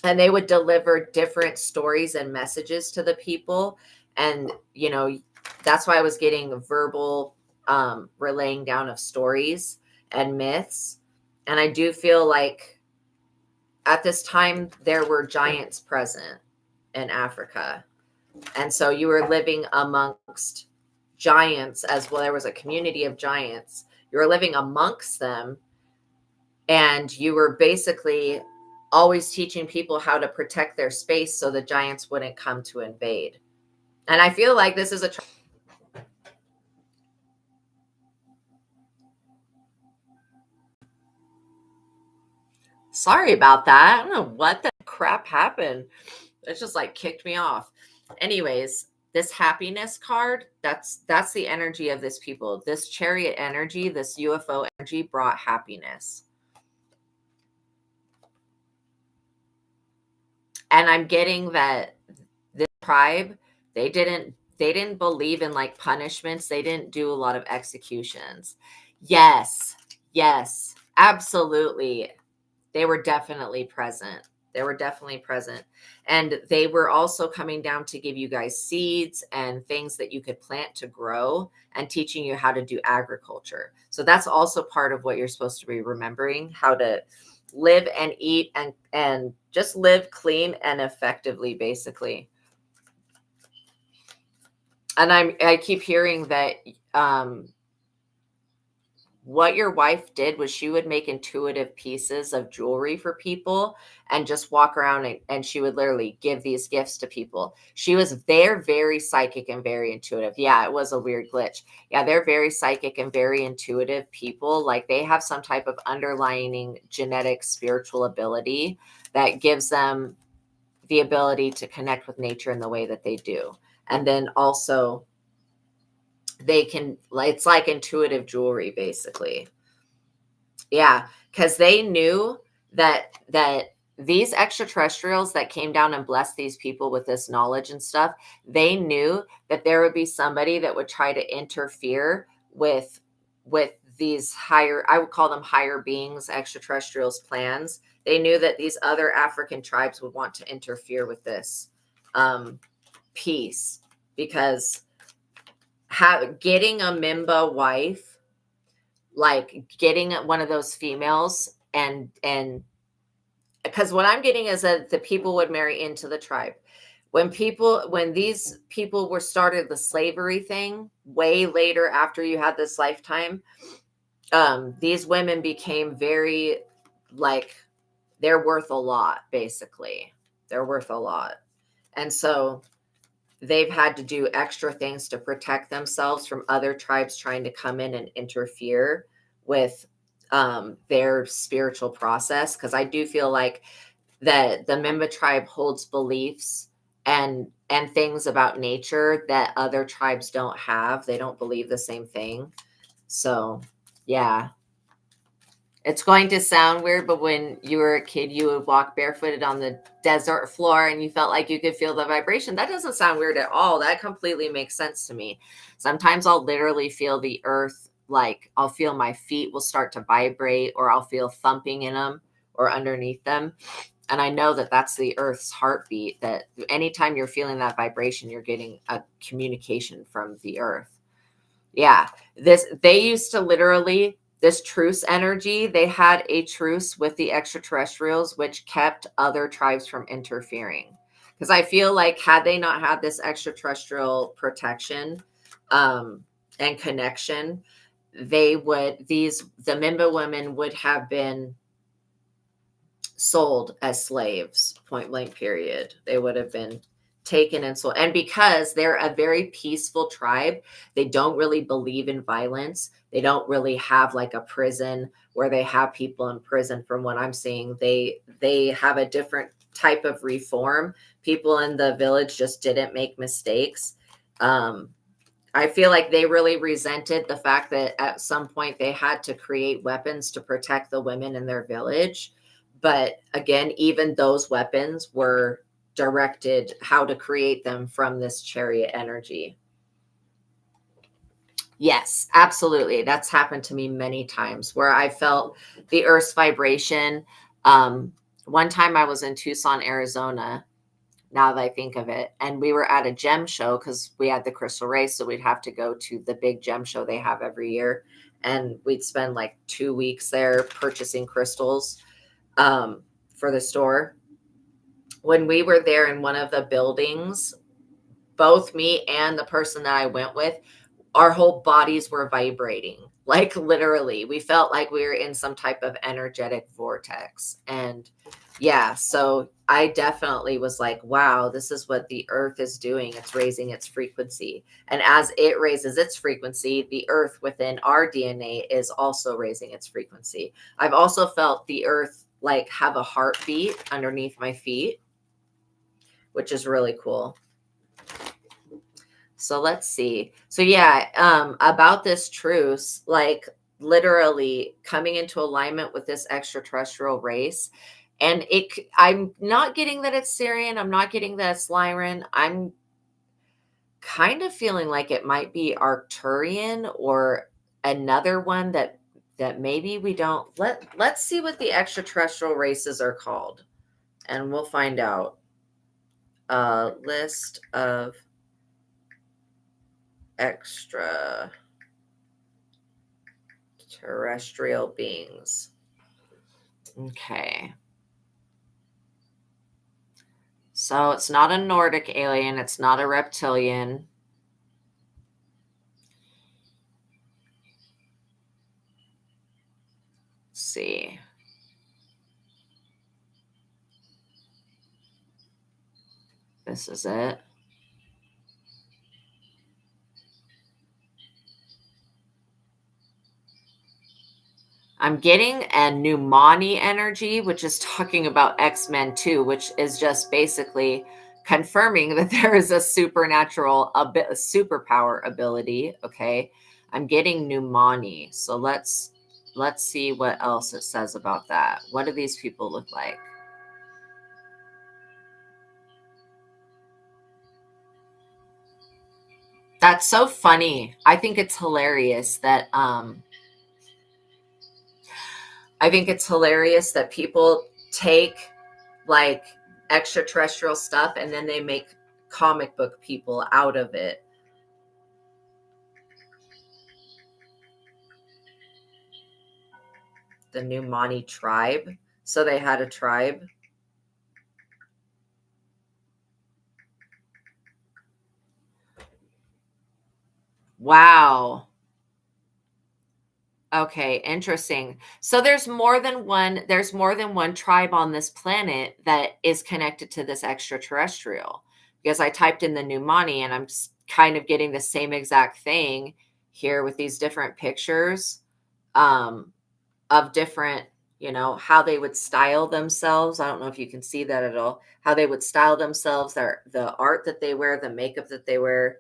Speaker 1: And they would deliver different stories and messages to the people. And, you know, that's why I was getting verbal relaying down of stories and myths. And I do feel like at this time there were giants present in Africa. And so you were living amongst giants as well. There was a community of giants. You were living amongst them. And you were basically always teaching people how to protect their space so the giants wouldn't come to invade. And I feel like this is a sorry about that. I don't know what the crap happened. It just like kicked me off. Anyways, this happiness card, that's the energy of this people. This chariot energy, this UFO energy brought happiness. And I'm getting that this tribe, they didn't believe in like punishments. They didn't do a lot of executions. Yes. Yes. Absolutely. They were definitely present. They were definitely present. And they were also coming down to give you guys seeds and things that you could plant to grow and teaching you how to do agriculture. So that's also part of what you're supposed to be remembering, how to live and eat and just live clean and effectively, basically. And I keep hearing that what your wife did was she would make intuitive pieces of jewelry for people and just walk around and she would literally give these gifts to people. They're very psychic and very intuitive. Yeah, it was a weird glitch. Yeah, they're very psychic and very intuitive people. Like they have some type of underlying genetic spiritual ability that gives them the ability to connect with nature in the way that they do. And then also they can, it's like intuitive jewelry, basically. Yeah, because they knew that these extraterrestrials that came down and blessed these people with this knowledge and stuff, they knew that there would be somebody that would try to interfere with these higher, I would call them higher beings, extraterrestrials' plans. They knew that these other African tribes would want to interfere with this peace, because getting a Mimba wife, like getting one of those females, and because what I'm getting is that the people would marry into the tribe. When these people were started the slavery thing way later after you had this lifetime, these women became very like they're worth a lot, basically. They're worth a lot. And so they've had to do extra things to protect themselves from other tribes trying to come in and interfere with their spiritual process. Because I do feel like that the Memba tribe holds beliefs and things about nature that other tribes don't have. They don't believe the same thing. So, yeah. It's going to sound weird, but when you were a kid, you would walk barefooted on the desert floor and you felt like you could feel the vibration. That doesn't sound weird at all. That completely makes sense to me. Sometimes I'll literally feel the earth, like I'll feel my feet will start to vibrate, or I'll feel thumping in them or underneath them. And I know that that's the earth's heartbeat, that anytime you're feeling that vibration, you're getting a communication from the earth. Yeah. They used to literally, this truce energy, they had a truce with the extraterrestrials, which kept other tribes from interfering. Because I feel like had they not had this extraterrestrial protection and connection, the Mimba women would have been sold as slaves, point blank period. They would have been taken and sold. And because they're a very peaceful tribe, they don't really believe in violence. They don't really have like a prison where they have people in prison. From what I'm seeing, they have a different type of reform. People in the village just didn't make mistakes. I feel like they really resented the fact that at some point they had to create weapons to protect the women in their village. But again, even those weapons were directed how to create them from this chariot energy. Yes, absolutely. That's happened to me many times where I felt the earth's vibration. One time I was in Tucson, Arizona, now that I think of it, and we were at a gem show because we had the crystal race. So we'd have to go to the big gem show they have every year. And we'd spend like 2 weeks there purchasing crystals for the store. When we were there in one of the buildings, both me and the person that I went with, our whole bodies were vibrating. Like literally, we felt like we were in some type of energetic vortex. And yeah, so I definitely was like, wow, this is what the earth is doing. It's raising its frequency. And as it raises its frequency, the earth within our DNA is also raising its frequency. I've also felt the earth like have a heartbeat underneath my feet, which is really cool. So let's see. So yeah, about this truce, like literally coming into alignment with this extraterrestrial race. And I'm not getting that it's Syrian. I'm not getting that it's Lyran. I'm kind of feeling like it might be Arcturian or another one that maybe we don't. Let's see what the extraterrestrial races are called, and we'll find out. List of extraterrestrial beings. Okay. So it's not a Nordic alien. It's not a reptilian. Let's see. This is it. I'm getting a Pneumani energy, which is talking about X-Men 2, which is just basically confirming that there is a supernatural, a superpower ability. Okay. I'm getting Pneumani. So let's see what else it says about that. What do these people look like? That's so funny. I think it's hilarious that people take like extraterrestrial stuff and then they make comic book people out of it. The Pneumani tribe. So they had a tribe. Wow. Okay, interesting. So there's more than one tribe on this planet that is connected to this extraterrestrial. Because I typed in the Pneumani and I'm kind of getting the same exact thing here with these different pictures of different, how they would style themselves. I don't know if you can see that at all. How they would style themselves, the art that they wear, the makeup that they wear,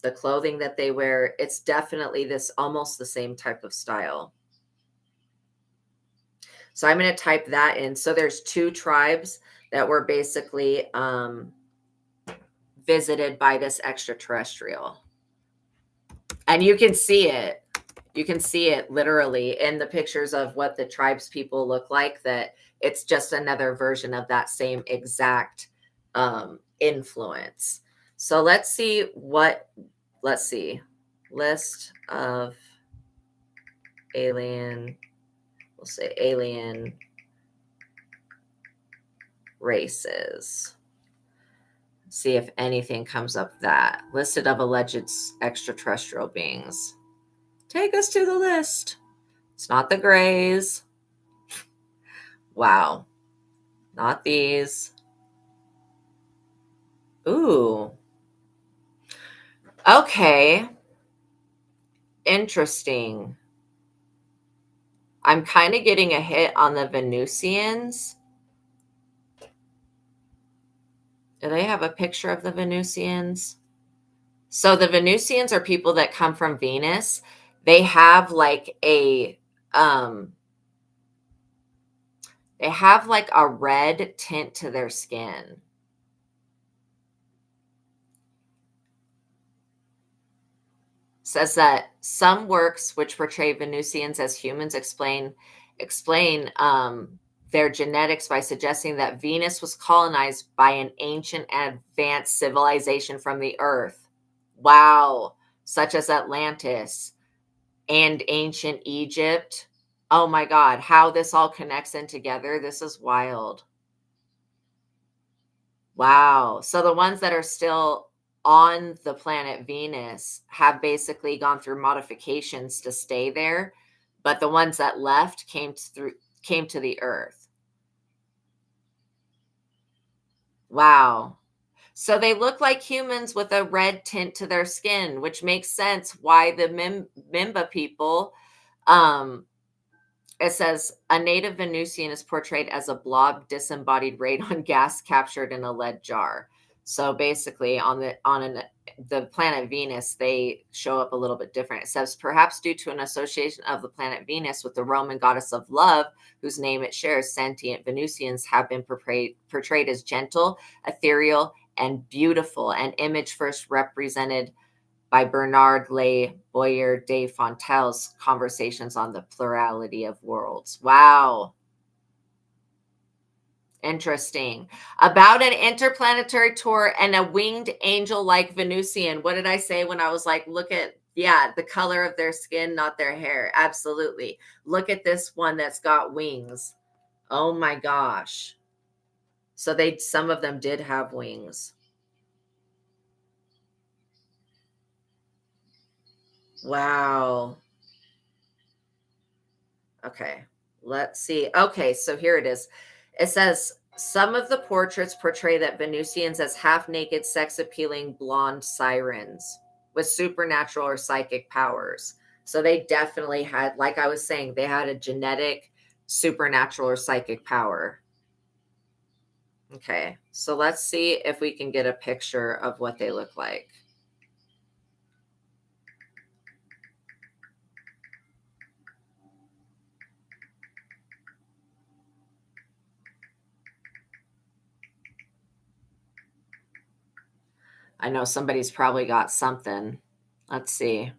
Speaker 1: the clothing that they wear. It's definitely this almost the same type of style. So I'm going to type that in. So there's 2 tribes that were basically visited by this extraterrestrial. And you can see it. You can see it literally in the pictures of what the tribes people look like, that it's just another version of that same exact influence. So let's see. List of alien, we'll say alien races. See if anything comes up that. Listed of alleged extraterrestrial beings. Take us to the list. It's not the Greys. Wow. Not these. Ooh. Okay. Interesting. I'm kind of getting a hit on the Venusians. Do they have a picture of the Venusians? So the Venusians are people that come from Venus. They have like a red tint to their skin. Says that some works which portray Venusians as humans explain their genetics by suggesting that Venus was colonized by an ancient and advanced civilization from the Earth. Wow, such as Atlantis and ancient Egypt. Oh my God, how this all connects in together. This is wild. Wow. So the ones that are still on the planet Venus have basically gone through modifications to stay there, but the ones that left came to the Earth. Wow. So they look like humans with a red tint to their skin, which makes sense why the Mimba people, um, it says a native Venusian is portrayed as a blob disembodied radon gas captured in a lead jar. So basically the planet Venus, they show up a little bit different. It says perhaps due to an association of the planet Venus with the Roman goddess of love, whose name it shares, sentient Venusians have been portrayed as gentle, ethereal, and beautiful. An image first represented by Bernard Le Boyer de Fontel's Conversations on the Plurality of Worlds. Wow. Interesting. About an interplanetary tour and a winged angel like Venusian. What did I say when I was like, look at, yeah, the color of their skin, not their hair. Absolutely. Look at this one that's got wings. Oh my gosh. So some of them did have wings. Wow. Okay, let's see. Okay, so here it is. It says some of the portraits portray that Venusians as half naked, sex appealing blonde sirens with supernatural or psychic powers. So they definitely had, like I was saying, they had a genetic supernatural or psychic power. Okay, so let's see if we can get a picture of what they look like. I know somebody's probably got something. Let's see.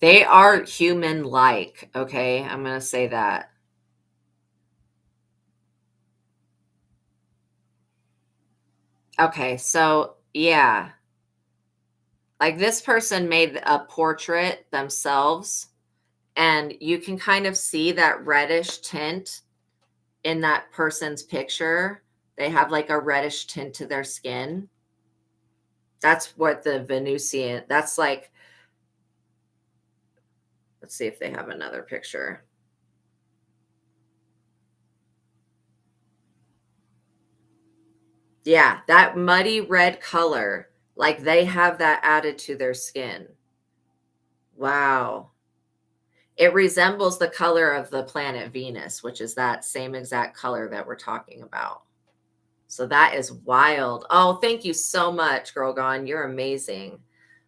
Speaker 1: They are human-like, okay? I'm going to say that. Okay, so yeah. Like this person made a portrait themselves, and you can kind of see that reddish tint in that person's picture. They have like a reddish tint to their skin. That's what the Venusian, that's like, let's see if they have another picture. Yeah, that muddy red color, like they have that added to their skin. Wow. It resembles the color of the planet Venus, which is that same exact color that we're talking about. So that is wild. Oh, thank you so much, Girl Gone. You're amazing.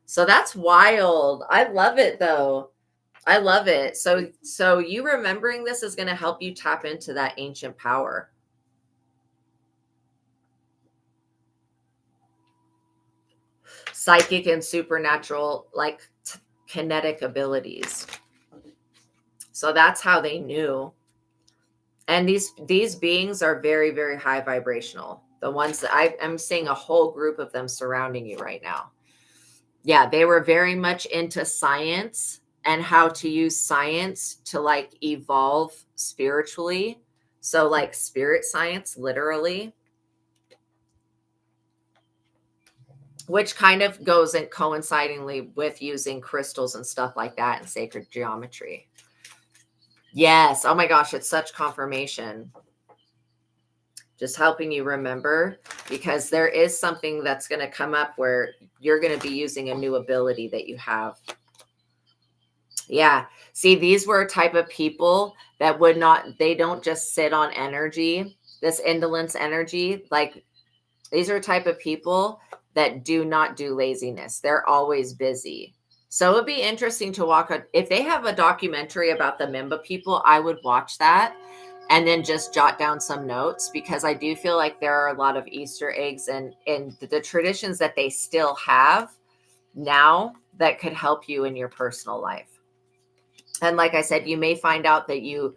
Speaker 1: So that's wild. I love it though. I love it. So you remembering this is going to help you tap into that ancient power. Psychic and supernatural, like kinetic abilities. So that's how they knew. And these beings are very, very high vibrational. The ones that I'm seeing a whole group of them surrounding you right now. Yeah, they were very much into science and how to use science to like evolve spiritually. So like spirit science, literally, which kind of goes in coincidingly with using crystals and stuff like that and sacred geometry. Yes. Oh my gosh, it's such confirmation. Just helping you remember, because there is something that's going to come up where you're going to be using a new ability that you have. Yeah. See, these were a type of people that would not, they don't just sit on energy, this indolence energy. Like these are a type of people that do not do laziness. They're always busy. So it would be interesting to if they have a documentary about the Mimba people, I would watch that and then just jot down some notes, because I do feel like there are a lot of Easter eggs and the traditions that they still have now that could help you in your personal life. And like I said, you may find out that you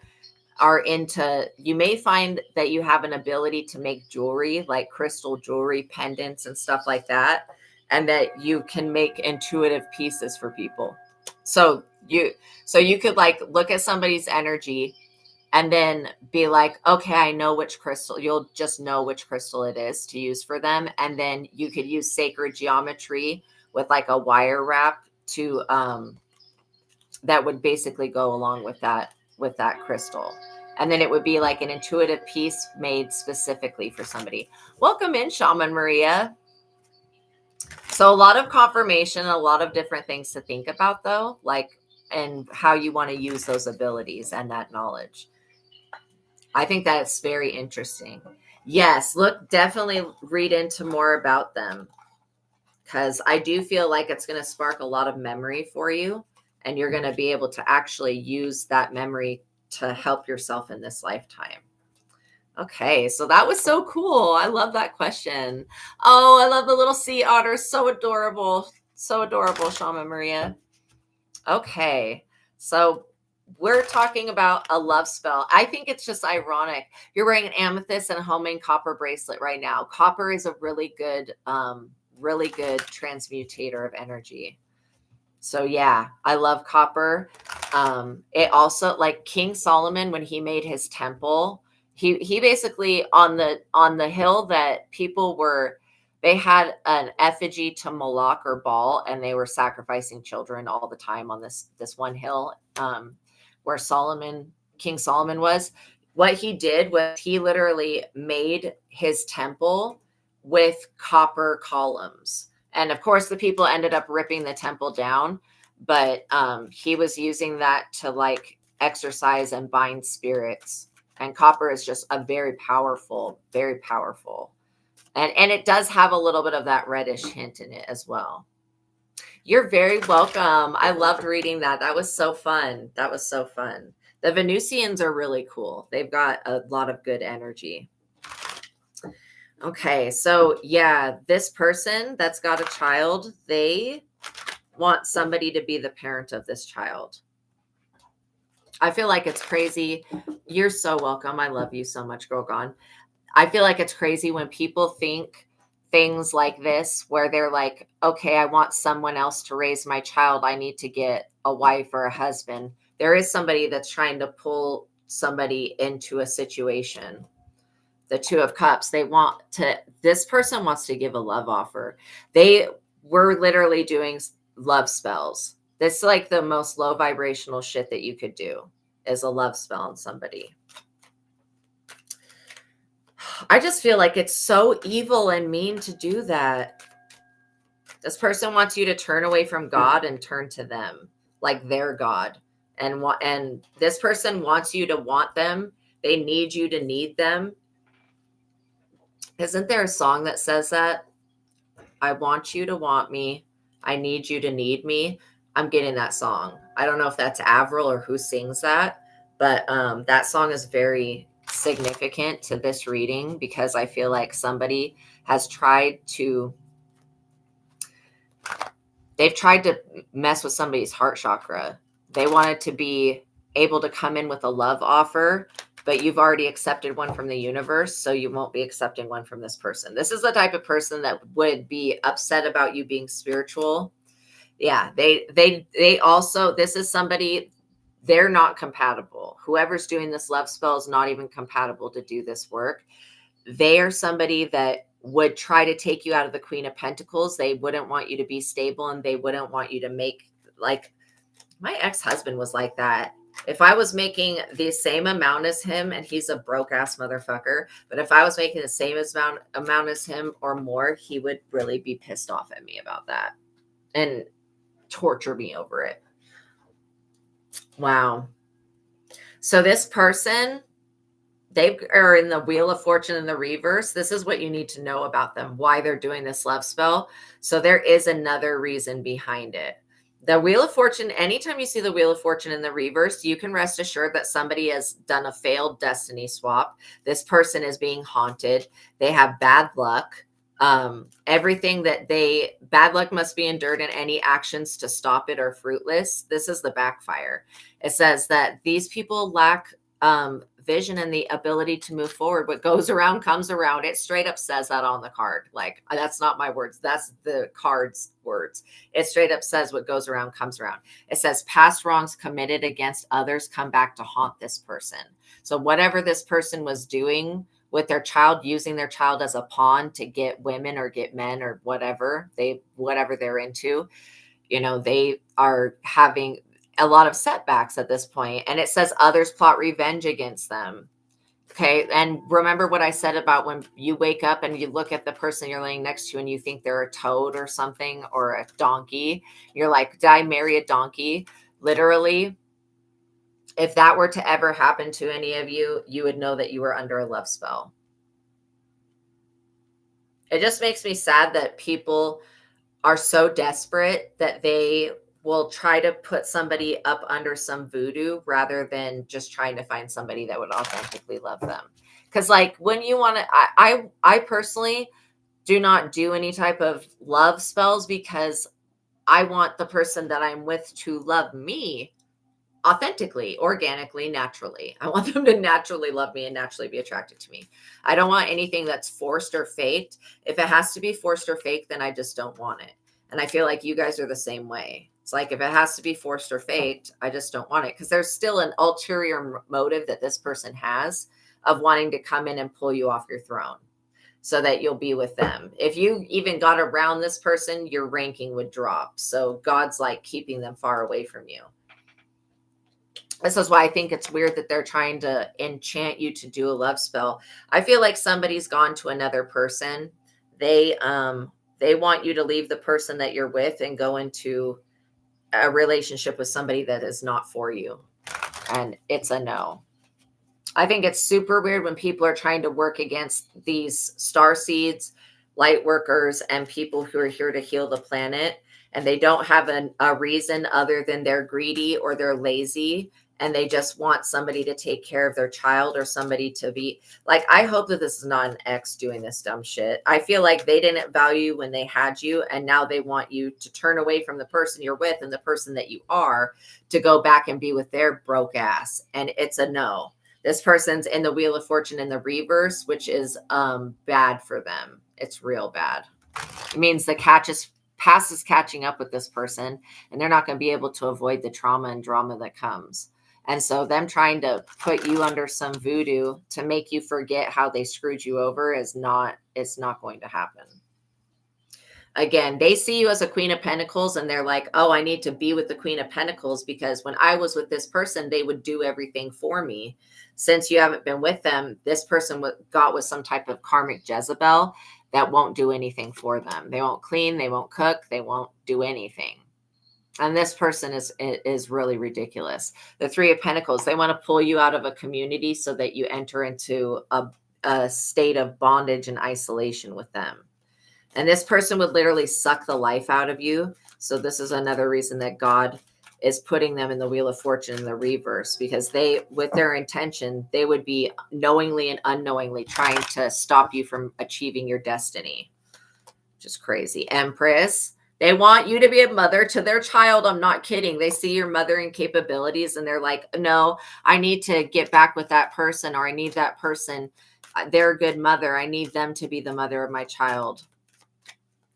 Speaker 1: may find that you have an ability to make jewelry, like crystal jewelry, pendants and stuff like that, and that you can make intuitive pieces for people. So you could like look at somebody's energy and then be like, okay, I know which crystal. You'll just know which crystal it is to use for them. And then you could use sacred geometry with like a wire wrap to that would basically go along with that crystal. And then it would be like an intuitive piece made specifically for somebody. Welcome in, Shaman Maria. So a lot of confirmation, a lot of different things to think about though, like, and how you want to use those abilities and that knowledge. I think that's very interesting. Yes, look, definitely read into more about them, because I do feel like it's going to spark a lot of memory for you, and you're going to be able to actually use that memory to help yourself in this lifetime. Okay, so that was so cool. I love that question. Oh, I love the little sea otters. So adorable. So adorable, Shaman Maria. Okay, so we're talking about a love spell. I think it's just ironic. You're wearing an amethyst and a homemade copper bracelet right now. Copper is a really good transmutator of energy. So yeah, I love copper. It also, like King Solomon, when he made his temple, he basically on the hill that people were, they had an effigy to Moloch or Baal, and they were sacrificing children all the time on this one hill, where King Solomon was. What he did was he literally made his temple with copper columns. And of course, the people ended up ripping the temple down, but he was using that to like exercise and bind spirits. And copper is just a very powerful, very powerful. And it does have a little bit of that reddish hint in it as well. You're very welcome. I loved reading that. That was so fun. That was so fun. The Venusians are really cool. They've got a lot of good energy. Okay, so yeah, this person that's got a child, they want somebody to be the parent of this child. I feel like it's crazy. You're so welcome. I love you so much, Girl Gone. I feel like it's crazy when people think things like this, where they're like, okay, I want someone else to raise my child. I need to get a wife or a husband. There is somebody that's trying to pull somebody into a situation. The Two of Cups, this person wants to give a love offer. They were literally doing love spells. This is like the most low vibrational shit that you could do, is a love spell on somebody. I just feel like it's so evil and mean to do that. This person wants you to turn away from God and turn to them, like their God. And this person wants you to want them. They need you to need them. Isn't there a song that says that? I want you to want me. I need you to need me. I'm getting that song. I don't know if that's Avril or who sings that, but that song is very significant to this reading because I feel like somebody has they've tried to mess with somebody's heart chakra. They wanted to be able to come in with a love offer, but you've already accepted one from the universe, so you won't be accepting one from this person. This is the type of person that would be upset about you being spiritual. Yeah, they also, this is somebody, they're not compatible. Whoever's doing this love spell is not even compatible to do this work. They are somebody that would try to take you out of the Queen of Pentacles. They wouldn't want you to be stable, and they wouldn't want you to make, like, my ex-husband was like that. If I was making the same amount as him, and he's a broke ass motherfucker, but if I was making the same amount as him or more, he would really be pissed off at me about that and torture me over it. Wow. So this person, they are in the Wheel of Fortune in the reverse. This is what you need to know about them, why they're doing this love spell. So there is another reason behind it. The Wheel of Fortune, anytime you see the Wheel of Fortune in the reverse, you can rest assured that somebody has done a failed destiny swap. This person is being haunted. They have bad luck. Everything that bad luck must be endured, and any actions to stop it are fruitless. This is the backfire. It says that these people lack vision and the ability to move forward. What goes around comes around. It straight up says that on the card. Like, that's not my words. That's the card's words. It straight up says what goes around comes around. It says past wrongs committed against others come back to haunt this person. So whatever this person was doing with their child, using their child as a pawn to get women or get men or whatever they're into, they are having a lot of setbacks at this point. And it says others plot revenge against them. Okay. And remember what I said about when you wake up and you look at the person you're laying next to and you think they're a toad or something, or a donkey. You're like, did I marry a donkey? Literally, if that were to ever happen to any of you, you would know that you were under a love spell. It just makes me sad that people are so desperate that they will try to put somebody up under some voodoo rather than just trying to find somebody that would authentically love them. Because, like, when you want to, I personally do not do any type of love spells because I want the person that I'm with to love me authentically, organically, naturally. I want them to naturally love me and naturally be attracted to me. I don't want anything that's forced or faked. If it has to be forced or faked, then I just don't want it. And I feel like you guys are the same way. It's like, if it has to be forced or faked, I just don't want it, because there's still an ulterior motive that this person has of wanting to come in and pull you off your throne so that you'll be with them. If you even got around this person, your ranking would drop. So God's like keeping them far away from you. This is why I think it's weird that they're trying to enchant you to do a love spell. I feel like somebody's gone to another person. They want you to leave the person that you're with and go into a relationship with somebody that is not for you. And it's a no. I think it's super weird when people are trying to work against these star seeds, light workers, and people who are here to heal the planet. And they don't have a reason other than they're greedy or they're lazy. And they just want somebody to take care of their child or somebody to be like, I hope that this is not an ex doing this dumb shit. I feel like they didn't value when they had you, and now they want you to turn away from the person you're with and the person that you are to go back and be with their broke ass. And it's a no. This person's in the Wheel of Fortune in the reverse, which is bad for them. It's real bad. It means the past is catching up with this person, and they're not going to be able to avoid the trauma and drama that comes. And so them trying to put you under some voodoo to make you forget how they screwed you over it's not going to happen. Again, they see you as a Queen of Pentacles and they're like, oh, I need to be with the Queen of Pentacles because when I was with this person, they would do everything for me. Since you haven't been with them, this person got with some type of karmic Jezebel that won't do anything for them. They won't clean, they won't cook, they won't do anything. And this person is really ridiculous. The Three of Pentacles, they want to pull you out of a community so that you enter into a state of bondage and isolation with them. And this person would literally suck the life out of you So this is another reason that God is putting them in the Wheel of Fortune in the reverse, because they, with their intention, they would be knowingly and unknowingly trying to stop you from achieving your destiny. Just crazy. Empress. They want you to be a mother to their child. I'm not kidding. They see your mothering capabilities and they're like, no, I need to get back with that person, or I need that person. They're a good mother. I need them to be the mother of my child.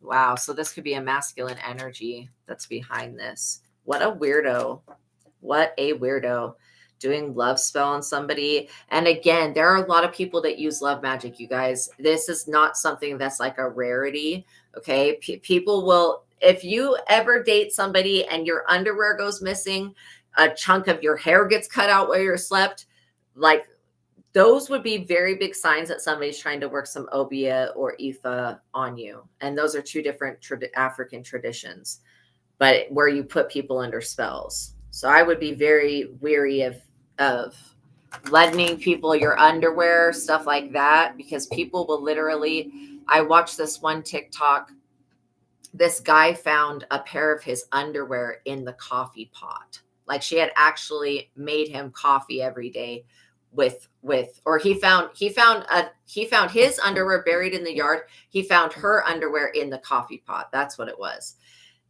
Speaker 1: Wow. So this could be a masculine energy that's behind this. What a weirdo. What a weirdo. Doing love spell on somebody. And again, there are a lot of people that use love magic, you guys. This is not something that's like a rarity. Okay. People will, if you ever date somebody and your underwear goes missing, a chunk of your hair gets cut out where you slept, like those would be very big signs that somebody's trying to work some Obia or Ifa on you. And those are two different African traditions, but where you put people under spells. So I would be very weary of lending people your underwear, stuff like that, because people will literally, I watched this one TikTok. This guy found a pair of his underwear in the coffee pot. Like she had actually made him coffee every day or he found his underwear buried in the yard. He found her underwear in the coffee pot. That's what it was.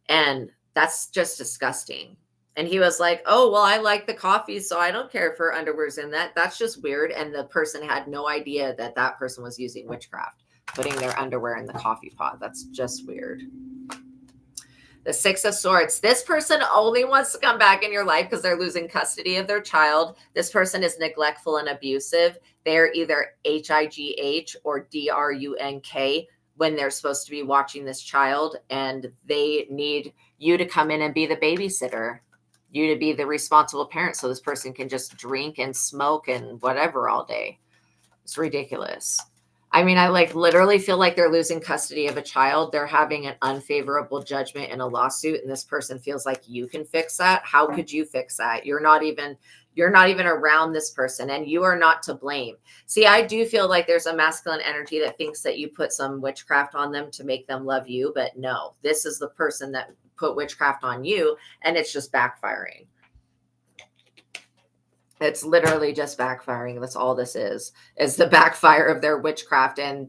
Speaker 1: And that's just disgusting. And he was like, oh, well, I like the coffee, so I don't care if her underwear's in that. That's just weird. And the person had no idea that that person was using witchcraft, putting their underwear in the coffee pot. That's just weird. The Six of Swords. This person only wants to come back in your life because they're losing custody of their child. This person is neglectful and abusive. They're either HIGH or DRUNK when they're supposed to be watching this child, and they need you to come in and be the babysitter, you to be the responsible parent, so this person can just drink and smoke and whatever all day. It's ridiculous. I mean, I like literally feel like they're losing custody of a child. They're having an unfavorable judgment in a lawsuit, and this person feels like you can fix that. How could you fix that? You're not even around this person, and you are not to blame. See, I do feel like there's a masculine energy that thinks that you put some witchcraft on them to make them love you, but no, this is the person that put witchcraft on you, and it's just backfiring. It's literally just backfiring. That's all this is the backfire of their witchcraft and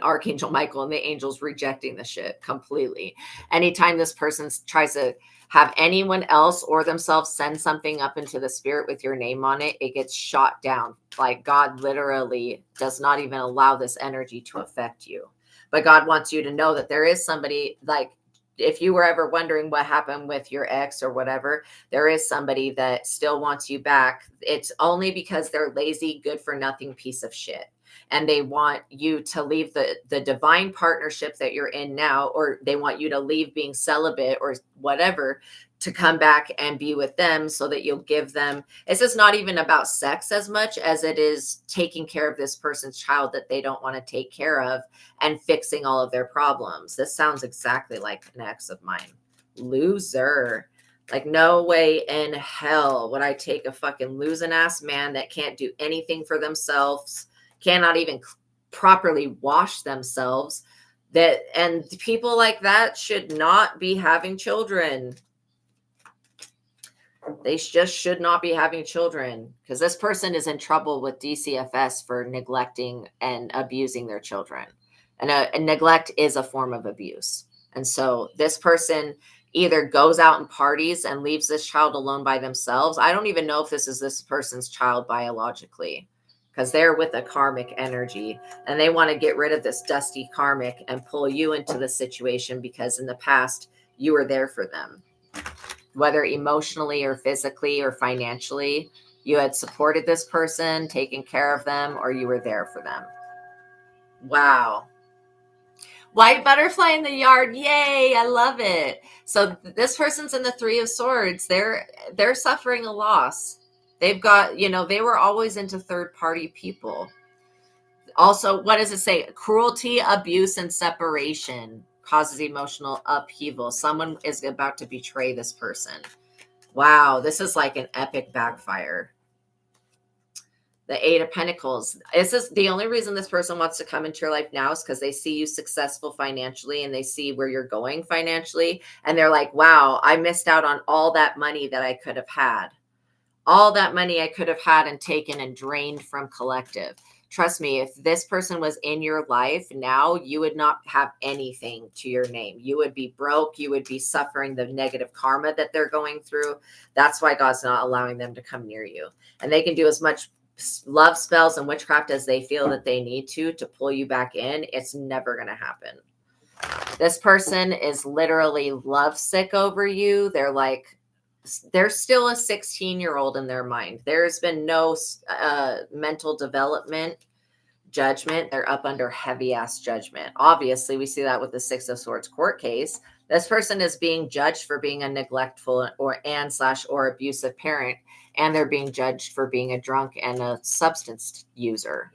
Speaker 1: Archangel Michael and the angels rejecting the shit completely. Anytime this person tries to have anyone else or themselves send something up into the spirit with your name on it, it gets shot down. Like God literally does not even allow this energy to affect you. But God wants you to know that there is somebody, like, if you were ever wondering what happened with your ex or whatever, there is somebody that still wants you back. It's only because they're lazy, good for nothing piece of shit. And they want you to leave the divine partnership that you're in now, or they want you to leave being celibate or whatever to come back and be with them so that you'll give them. It's just not even about sex as much as it is taking care of this person's child that they don't want to take care of and fixing all of their problems. This sounds exactly like an ex of mine. Loser. Like, no way in hell would I take a fucking losing ass man that can't do anything for themselves, cannot even properly wash themselves. And people like that should not be having children. They just should not be having children, because this person is in trouble with DCFS for neglecting and abusing their children. And neglect is a form of abuse. And so this person either goes out and parties and leaves this child alone by themselves. I don't even know if this is this person's child biologically, because they're with a karmic energy and they want to get rid of this dusty karmic and pull you into the situation because in the past you were there for them. Whether emotionally or physically or financially, you had supported this person, taken care of them, or you were there for them. Wow. White butterfly in the yard. Yay. I love it. So this person's in the Three of Swords. They're suffering a loss. They've got, they were always into third-party people. Also, what does it say? Cruelty, abuse, and separation causes emotional upheaval. Someone is about to betray this person. Wow, this is like an epic backfire. The Eight of Pentacles. This is the only reason this person wants to come into your life now is because they see you successful financially and they see where you're going financially. And they're like, wow, I missed out on all that money that I could have had. All that money I could have had and taken and drained from collective. Trust me, if this person was in your life now, you would not have anything to your name. You would be broke. You would be suffering the negative karma that they're going through. That's why God's not allowing them to come near you. And they can do as much love spells and witchcraft as they feel that they need to pull you back in. It's never going to happen. This person is literally lovesick over you. They're still a 16-year-old in their mind. There's been no mental development, judgment. They're up under heavy ass judgment. Obviously, we see that with the Six of Swords court case. This person is being judged for being a neglectful or abusive parent, and they're being judged for being a drunk and a substance user.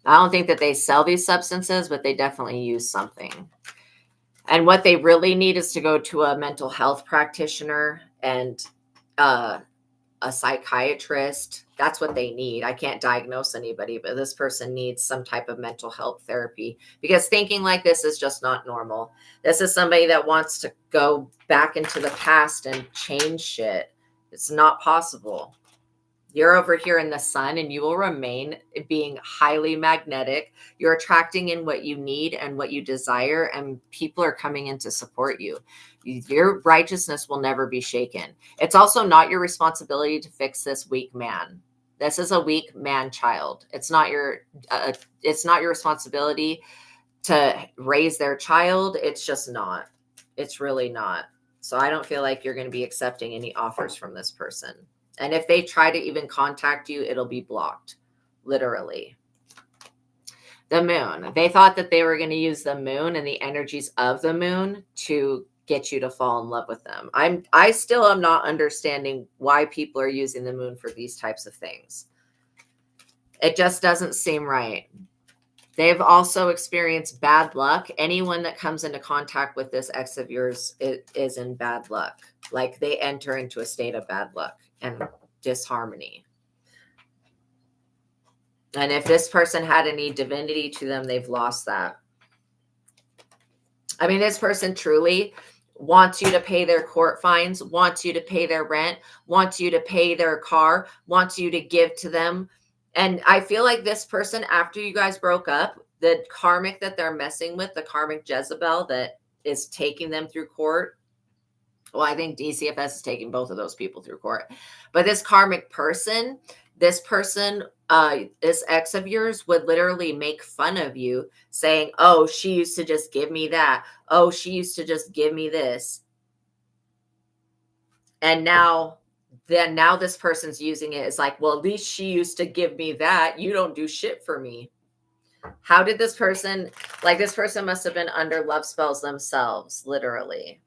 Speaker 1: I don't think that they sell these substances, but they definitely use something. And what they really need is to go to a mental health practitioner and a psychiatrist. That's what they need. I can't diagnose anybody, but this person needs some type of mental health therapy because thinking like this is just not normal. This is somebody that wants to go back into the past and change shit. It's not possible. You're over here in the sun and you will remain being highly magnetic. You're attracting in what you need and what you desire, and people are coming in to support you. Your righteousness will never be shaken. It's also not your responsibility to fix this weak man. This is a weak man child. It's not your responsibility to raise their child. It's just not. It's really not. So I don't feel like you're going to be accepting any offers from this person. And if they try to even contact you, it'll be blocked, literally. The moon. They thought that they were going to use the moon and the energies of the moon to get you to fall in love with them. I still am not understanding why people are using the moon for these types of things. It just doesn't seem right. They've also experienced bad luck. Anyone that comes into contact with this ex of yours is in bad luck. Like they enter into a state of bad luck and disharmony. And if this person had any divinity to them, they've lost that. I mean, this person truly wants you to pay their court fines, wants you to pay their rent, wants you to pay their car, wants you to give to them. And I feel like this person, after you guys broke up, the karmic that they're messing with, the karmic Jezebel that is taking them through court. Well, I think DCFS is taking both of those people through court. But this karmic person, this ex of yours would literally make fun of you saying, oh, she used to just give me that. Oh, she used to just give me this. And now this person's using it as like, well, at least she used to give me that. You don't do shit for me. How did this person must have been under love spells themselves, literally.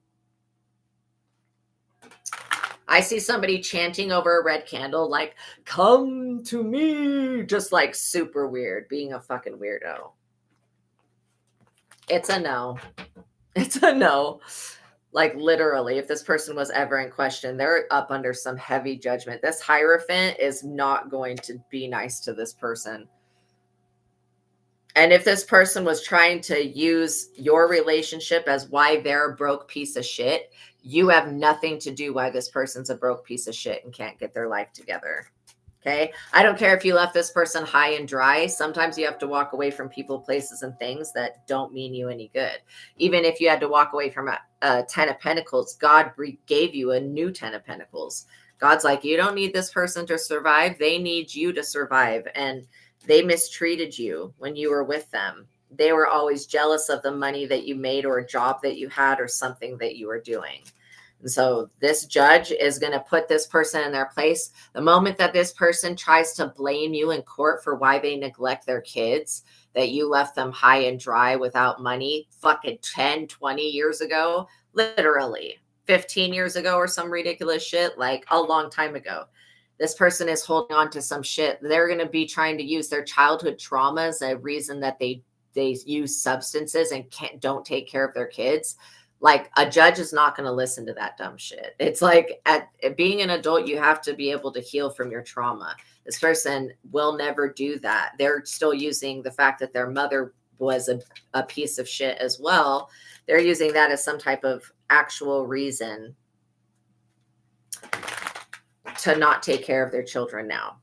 Speaker 1: I see somebody chanting over a red candle, like, come to me, just like super weird, being a fucking weirdo. It's a no. It's a no. Like literally, if this person was ever in question, they're up under some heavy judgment. This Hierophant is not going to be nice to this person. And if this person was trying to use your relationship as why they're a broke piece of shit, you have nothing to do why this person's a broke piece of shit and can't get their life together. Okay. I don't care if you left this person high and dry. Sometimes you have to walk away from people, places, and things that don't mean you any good. Even if you had to walk away from a 10 of Pentacles, God gave you a new 10 of Pentacles. God's like, you don't need this person to survive. They need you to survive. And they mistreated you when you were with them. They were always jealous of the money that you made or a job that you had or something that you were doing. And so this judge is going to put this person in their place. The moment that this person tries to blame you in court for why they neglect their kids, that you left them high and dry without money fucking 10, 20 years ago, literally 15 years ago or some ridiculous shit, like a long time ago. This person is holding on to some shit. They're going to be trying to use their childhood trauma as a reason that they use substances and don't take care of their kids. Like, a judge is not going to listen to that dumb shit. It's like, at being an adult, you have to be able to heal from your trauma. This person will never do that. They're still using the fact that their mother was a piece of shit as well. They're using that as some type of actual reason to not take care of their children now.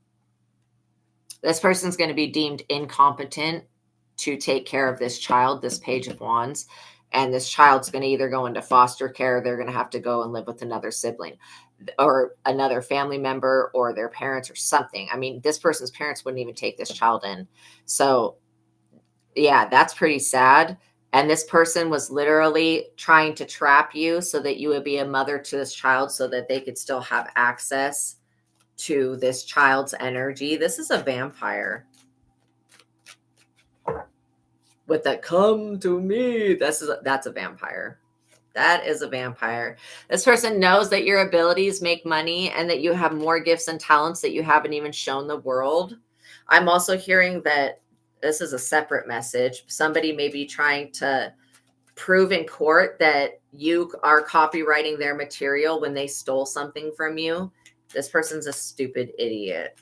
Speaker 1: This person's going to be deemed incompetent to take care of this child, this Page of Wands. And this child's going to either go into foster care, they're going to have to go and live with another sibling or another family member or their parents or something. I mean, this person's parents wouldn't even take this child in. So, yeah, that's pretty sad. And this person was literally trying to trap you so that you would be a mother to this child so that they could still have access to this child's energy. This is a vampire. With the come to me, that's a vampire. That is a vampire. This person knows that your abilities make money and that you have more gifts and talents that you haven't even shown the world. I'm also hearing that this is a separate message. Somebody may be trying to prove in court that you are copywriting their material when they stole something from you. This person's a stupid idiot.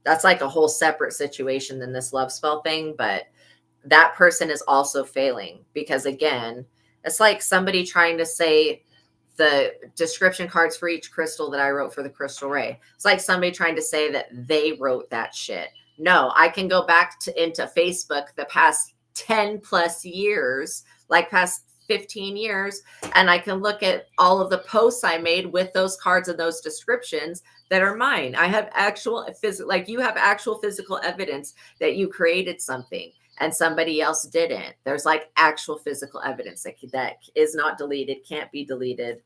Speaker 1: That's like a whole separate situation than this love spell thing, but that person is also failing because, again, it's like somebody trying to say the description cards for each crystal that I wrote for the crystal ray. It's like somebody trying to say that they wrote that shit. No, I can go back into Facebook the past 10 plus years, like past 15 years, and I can look at all of the posts I made with those cards and those descriptions that are mine. I have actual physical, like you have actual physical evidence that you created something and somebody else didn't. There's like actual physical evidence that is not deleted, can't be deleted.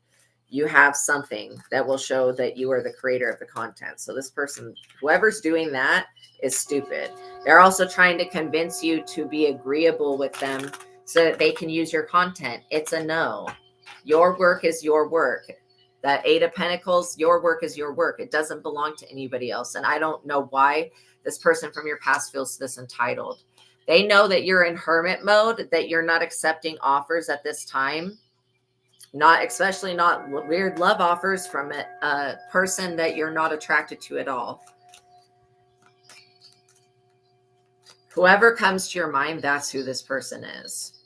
Speaker 1: You have something that will show that you are the creator of the content. So this person, whoever's doing that, is stupid. They're also trying to convince you to be agreeable with them so that they can use your content. It's a no. Your work is your work. That Eight of Pentacles, your work is your work. It doesn't belong to anybody else. And I don't know why this person from your past feels this entitled. They know that you're in hermit mode, that you're not accepting offers at this time. Especially not weird love offers from a person that you're not attracted to at all. Whoever comes to your mind, that's who this person is.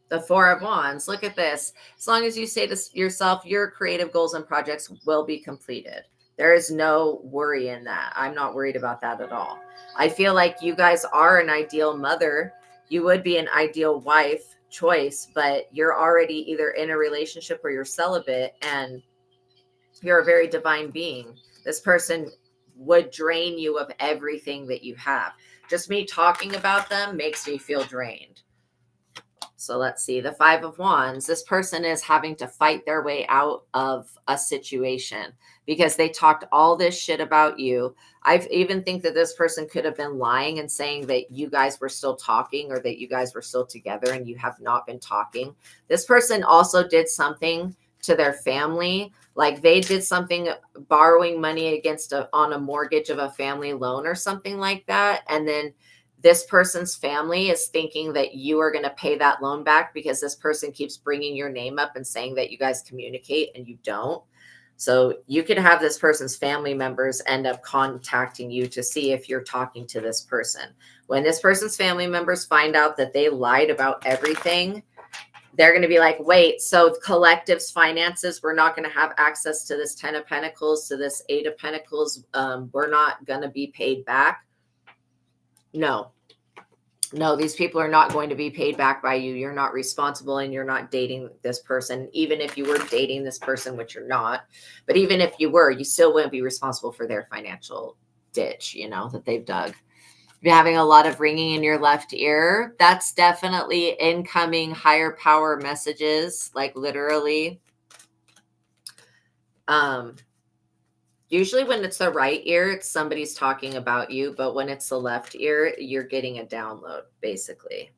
Speaker 1: The Four of Wands, look at this. As long as you say to yourself, your creative goals and projects will be completed. There is no worry in that. I'm not worried about that at all. I feel like you guys are an ideal mother. You would be an ideal wife choice, but you're already either in a relationship or you're celibate and you're a very divine being. This person would drain you of everything that you have. Just me talking about them makes me feel drained. So let's see, the Five of Wands. This person is having to fight their way out of a situation because they talked all this shit about you. I even think that this person could have been lying and saying that you guys were still talking or that you guys were still together and you have not been talking. This person also did something to their family. Like they did something borrowing money on a mortgage of a family loan or something like that. And then this person's family is thinking that you are going to pay that loan back because this person keeps bringing your name up and saying that you guys communicate and you don't. So you could have this person's family members end up contacting you to see if you're talking to this person. When this person's family members find out that they lied about everything, they're going to be like, wait, so collective's finances, we're not going to have access to this 10 of Pentacles, to this 8 of Pentacles. We're not going to be paid back. No, these people are not going to be paid back by you. You're not responsible and you're not dating this person. Even if you were dating this person, which you're not, but even if you were, you still wouldn't be responsible for their financial ditch, that they've dug. If you're having a lot of ringing in your left ear, that's definitely incoming higher power messages, like literally. Usually when it's the right ear, it's somebody's talking about you. But when it's the left ear, you're getting a download, basically.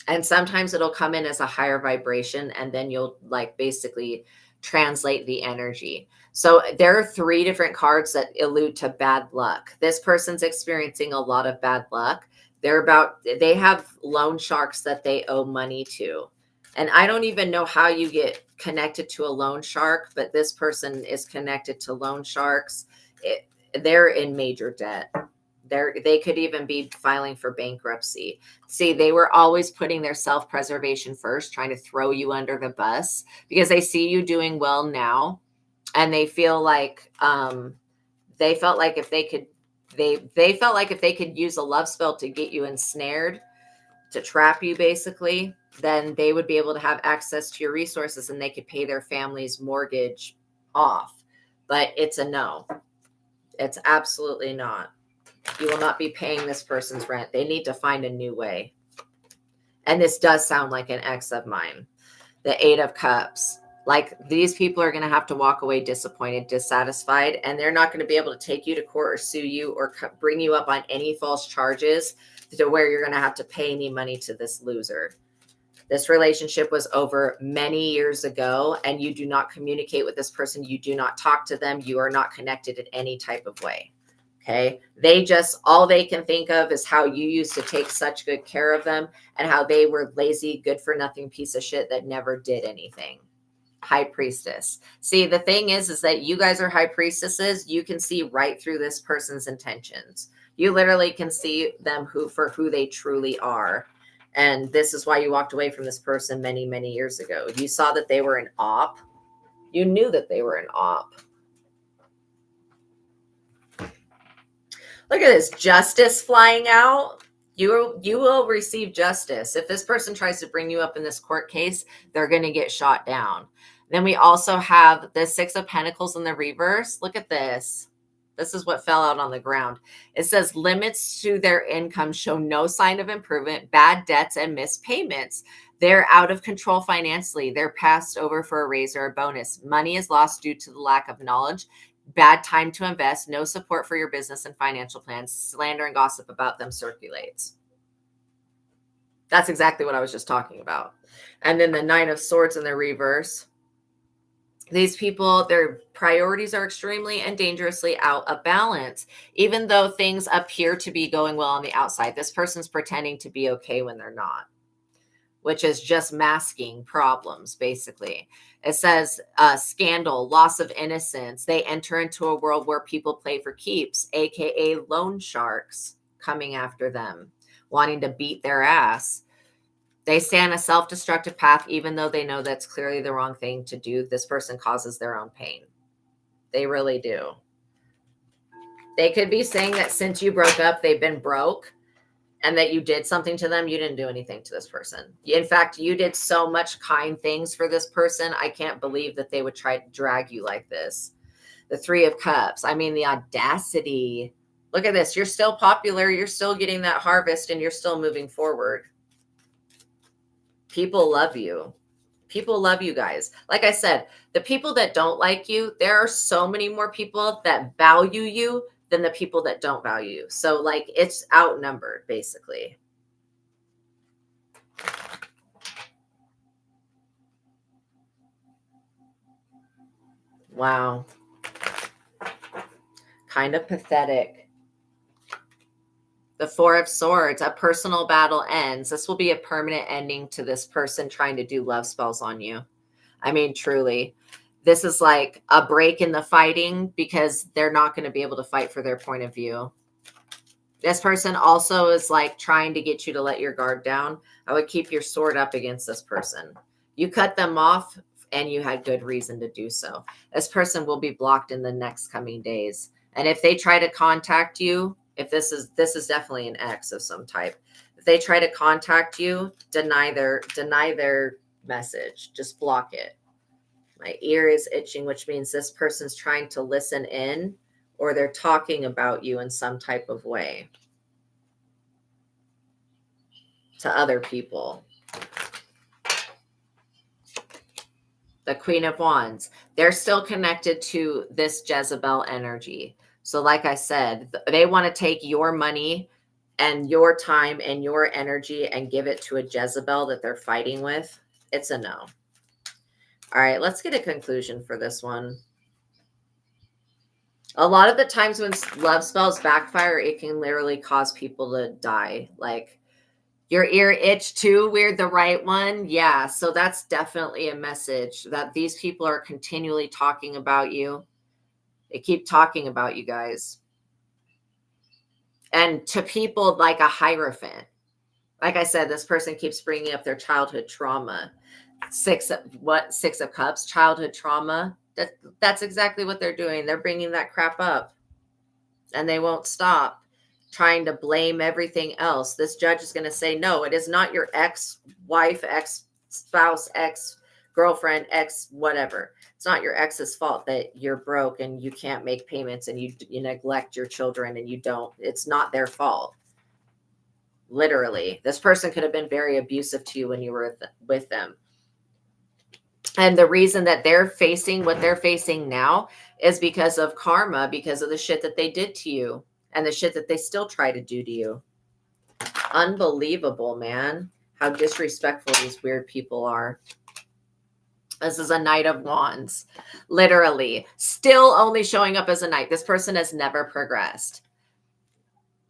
Speaker 1: And sometimes it'll come in as a higher vibration, and then you'll basically translate the energy. So there are 3 different cards that allude to bad luck. This person's experiencing a lot of bad luck. They have loan sharks that they owe money to. And I don't even know how you get connected to a loan shark, but this person is connected to loan sharks. They're in major debt. They could even be filing for bankruptcy. See, they were always putting their self-preservation first, trying to throw you under the bus because they see you doing well now, and they feel like they felt like if they could they felt like if they could use a love spell to get you ensnared, to trap you basically, then they would be able to have access to your resources and they could pay their family's mortgage off. But it's a no. It's absolutely not. You will not be paying this person's rent. They need to find a new way. And this does sound like an ex of mine. The Eight of Cups. Like, these people are going to have to walk away disappointed, dissatisfied, and they're not going to be able to take you to court or sue you or bring you up on any false charges to where you're going to have to pay any money to this loser. This relationship was over many years ago, and you do not communicate with this person. You do not talk to them. You are not connected in any type of way. Okay. All they can think of is how you used to take such good care of them and how they were lazy, good for nothing piece of shit that never did anything. High priestess. See, the thing is that you guys are high priestesses. You can see right through this person's intentions. You literally can see them for who they truly are. And this is why you walked away from this person many, many years ago. You saw that they were an op. You knew that they were an op. Look at this, justice flying out. You will receive justice. If this person tries to bring you up in this court case, they're going to get shot down. Then we also have the Six of Pentacles in the reverse. Look at this. This is what fell out on the ground. It says limits to their income show no sign of improvement, bad debts, and missed payments. They're out of control financially. They're passed over for a raise or a bonus. Money is lost due to the lack of knowledge. Bad time to invest. No support for your business and financial plans. Slander and gossip about them circulates. That's exactly what I was just talking about. And then the Nine of Swords in the reverse. These people, their priorities are extremely and dangerously out of balance. Even though things appear to be going well on the outside, this person's pretending to be okay when they're not, which is just masking problems, basically. It says scandal, loss of innocence. They enter into a world where people play for keeps, aka loan sharks coming after them, wanting to beat their ass. They stay on a self-destructive path, even though they know that's clearly the wrong thing to do. This person causes their own pain. They really do. They could be saying that since you broke up, they've been broke, and that you did something to them. You didn't do anything to this person. In fact, you did so much kind things for this person. I can't believe that they would try to drag you like this. The Three of Cups. I mean, the audacity. Look at this. You're still popular. You're still getting that harvest, and you're still moving forward. People love you. People love you guys. Like I said, the people that don't like you, there are so many more people that value you than the people that don't value you. So like it's outnumbered basically. Wow. Kind of pathetic. The Four of Swords, a personal battle ends. This will be a permanent ending to this person trying to do love spells on you. I mean, truly. This is like a break in the fighting because they're not going to be able to fight for their point of view. This person also is like trying to get you to let your guard down. I would keep your sword up against this person. You cut them off and you had good reason to do so. This person will be blocked in the next coming days. And if they try to contact you, if this is definitely an ex of some type. If they try to contact you, deny their message. Just block it. My ear is itching, which means this person's trying to listen in or they're talking about you in some type of way to other people. The Queen of Wands. They're still connected to this Jezebel energy. So like I said, they want to take your money and your time and your energy and give it to a Jezebel that they're fighting with. It's a no. All right, let's get a conclusion for this one. A lot of the times when love spells backfire, it can literally cause people to die. Like, your ear itch too, weird, the right one. Yeah. So that's definitely a message that these people are continually talking about you. They keep talking about you guys. And to people like a hierophant. Like I said, this person keeps bringing up their childhood trauma. Six of Cups, childhood trauma. That's exactly what they're doing. They're bringing that crap up, and they won't stop trying to blame everything else. This judge is going to say, no, it is not your ex-wife, ex-spouse, ex-girlfriend, ex-whatever. It's not your ex's fault that you're broke and you can't make payments and you neglect your children and you don't. It's not their fault. Literally, this person could have been very abusive to you when you were with them. And the reason that they're facing what they're facing now is because of karma, because of the shit that they did to you and the shit that they still try to do to you. Unbelievable, man. How disrespectful these weird people are. This is a Knight of Wands. Literally. Still only showing up as a knight. This person has never progressed.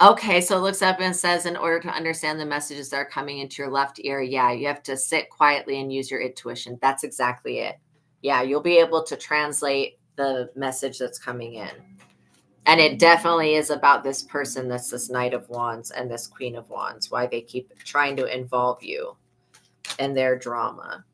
Speaker 1: Okay, so it looks up and says, in order to understand the messages that are coming into your left ear, yeah, you have to sit quietly and use your intuition. That's exactly it. Yeah, you'll be able to translate the message that's coming in. And it definitely is about this person that's this Knight of Wands and this Queen of Wands, why they keep trying to involve you in their drama.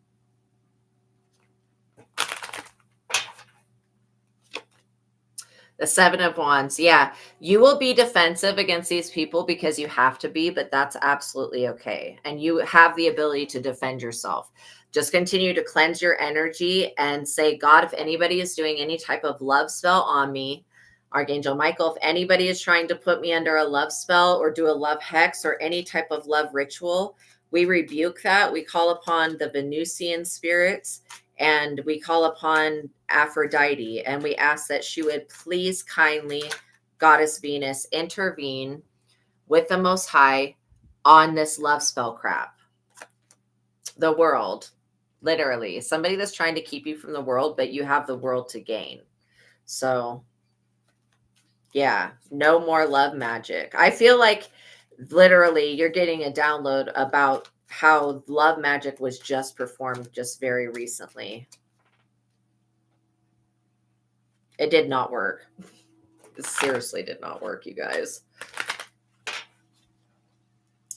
Speaker 1: The Seven of Wands. Yeah, you will be defensive against these people because you have to be, but that's absolutely okay. And you have the ability to defend yourself. Just continue to cleanse your energy and say, God, if anybody is doing any type of love spell on me, Archangel Michael, if anybody is trying to put me under a love spell or do a love hex or any type of love ritual, we rebuke that. We call upon the Venusian spirits and we call upon Aphrodite and we ask that she would please kindly, Goddess Venus, intervene with the Most High on this love spell crap. The world, literally. Somebody that's trying to keep you from the world, but you have the world to gain. So, yeah, no more love magic. I feel like literally you're getting a download about how love magic was just performed just very recently. It did not work. It seriously did not work, you guys.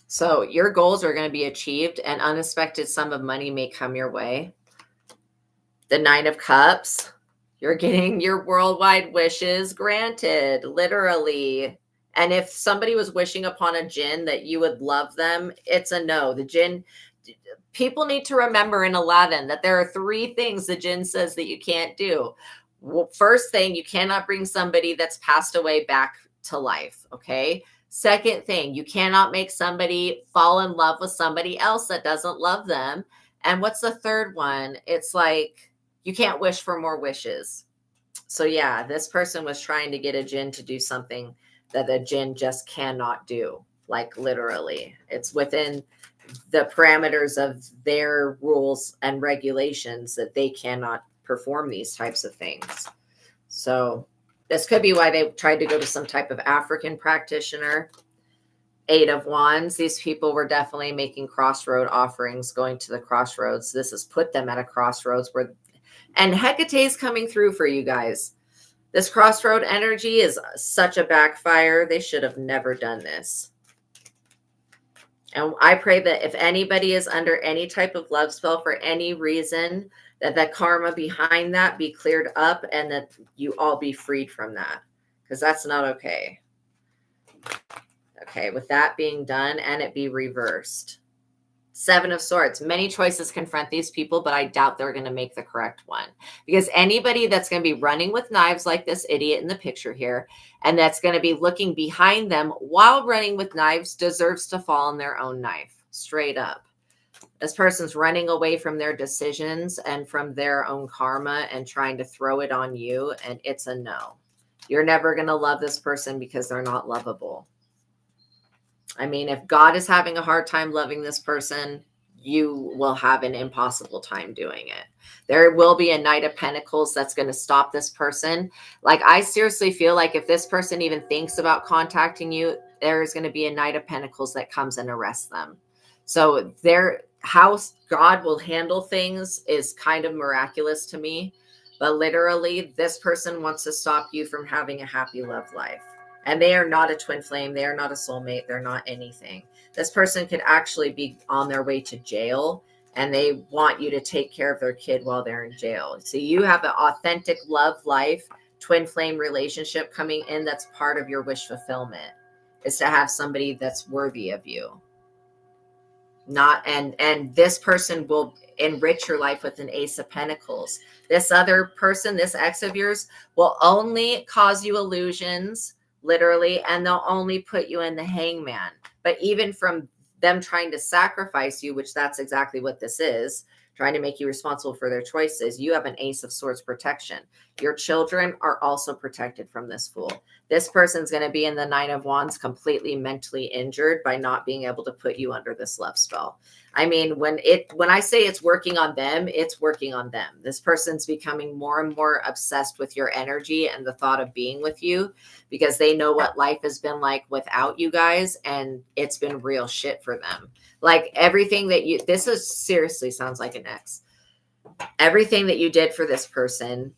Speaker 1: So your goals are going to be achieved and unexpected sum of money may come your way. The Nine of Cups. You're getting your worldwide wishes granted, literally. And if somebody was wishing upon a jinn that you would love them, it's a no. The jinn, people need to remember in Aladdin that there are 3 things the jinn says that you can't do. Well, first thing, you cannot bring somebody that's passed away back to life, okay? Second thing, you cannot make somebody fall in love with somebody else that doesn't love them. And what's the third one? It's like, you can't wish for more wishes. So yeah, this person was trying to get a jinn to do something that a jinn just cannot do. Like literally, it's within the parameters of their rules and regulations that they cannot perform these types of things. So this could be why they tried to go to some type of African practitioner. 8 of Wands. These people were definitely making crossroad offerings, going to the crossroads. This has put them at a crossroads where, and Hecate is coming through for you guys. This crossroad energy is such a backfire. They should have never done this. And I pray that if anybody is under any type of love spell for any reason, that the karma behind that be cleared up and that you all be freed from that, because that's not okay. Okay, with that being done and it be reversed. 7 of Swords. Many choices confront these people, but I doubt they're going to make the correct one. Because anybody that's going to be running with knives like this idiot in the picture here, and that's going to be looking behind them while running with knives deserves to fall on their own knife. Straight up. This person's running away from their decisions and from their own karma and trying to throw it on you, and it's a no. You're never going to love this person because they're not lovable. I mean, if God is having a hard time loving this person, you will have an impossible time doing it. There will be a Knight of Pentacles that's going to stop this person. Like, I seriously feel like if this person even thinks about contacting you, there's going to be a Knight of Pentacles that comes and arrests them. So how God will handle things is kind of miraculous to me. But literally, this person wants to stop you from having a happy love life. And they are not a twin flame. They are not a soulmate. They're not anything. This person could actually be on their way to jail, and they want you to take care of their kid while they're in jail. So you have an authentic love life, twin flame relationship coming in. That's part of your wish fulfillment, is to have somebody that's worthy of you. And this person will enrich your life with an Ace of Pentacles. This other person, this ex of yours, will only cause you illusions, literally, and they'll only put you in the hangman. But even from them trying to sacrifice you, which that's exactly what this is, trying to make you responsible for their choices, you have an Ace of Swords protection. Your children are also protected from this fool. This person's going to be in the Nine of Wands, completely mentally injured by not being able to put you under this love spell. I mean, when I say it's working on them, it's working on them. This person's becoming more and more obsessed with your energy and the thought of being with you, because they know what life has been like without you guys, and it's been real shit for them. Like, everything that this is seriously sounds like an ex. Everything that you did for this person,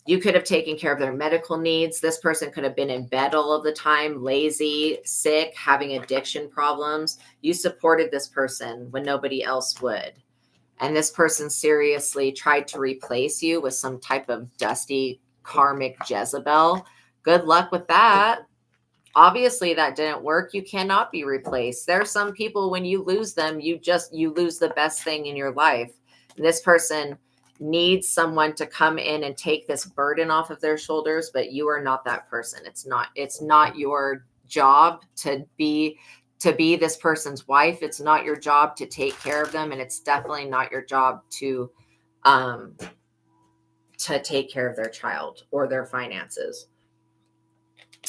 Speaker 1: you could have taken care of their medical needs. This person could have been in bed all of the time, lazy, sick, having addiction problems. You supported this person when nobody else would. And this person seriously tried to replace you with some type of dusty karmic Jezebel. Good luck with that. Obviously that didn't work. You cannot be replaced. There are some people, when you lose them, you lose the best thing in your life. And this person needs someone to come in and take this burden off of their shoulders, but you are not that person. It's not your job to be this person's wife. It's not your job to take care of them, and it's definitely not your job to take care of their child or their finances.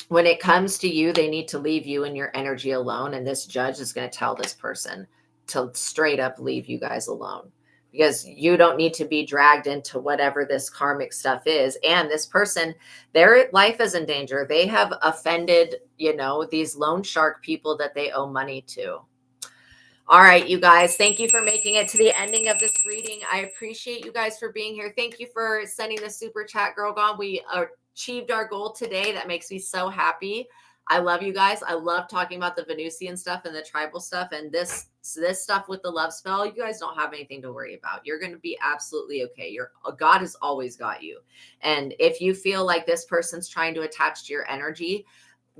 Speaker 1: When it comes to you, they need to leave you and your energy alone. And this judge is going to tell this person to straight up leave you guys alone, because you don't need to be dragged into whatever this karmic stuff is. And this person, their life is in danger. They have offended, these loan shark people that they owe money to. All right, you guys, thank you for making it to the ending of this reading. I appreciate you guys for being here. Thank you for sending the super chat, Girl Gone. We achieved our goal today. That makes me so happy. I love you guys. I love talking about the Venusian stuff and the tribal stuff, and this stuff with the love spell. You guys don't have anything to worry about. You're going to be absolutely okay. God has always got you. And if you feel like this person's trying to attach to your energy,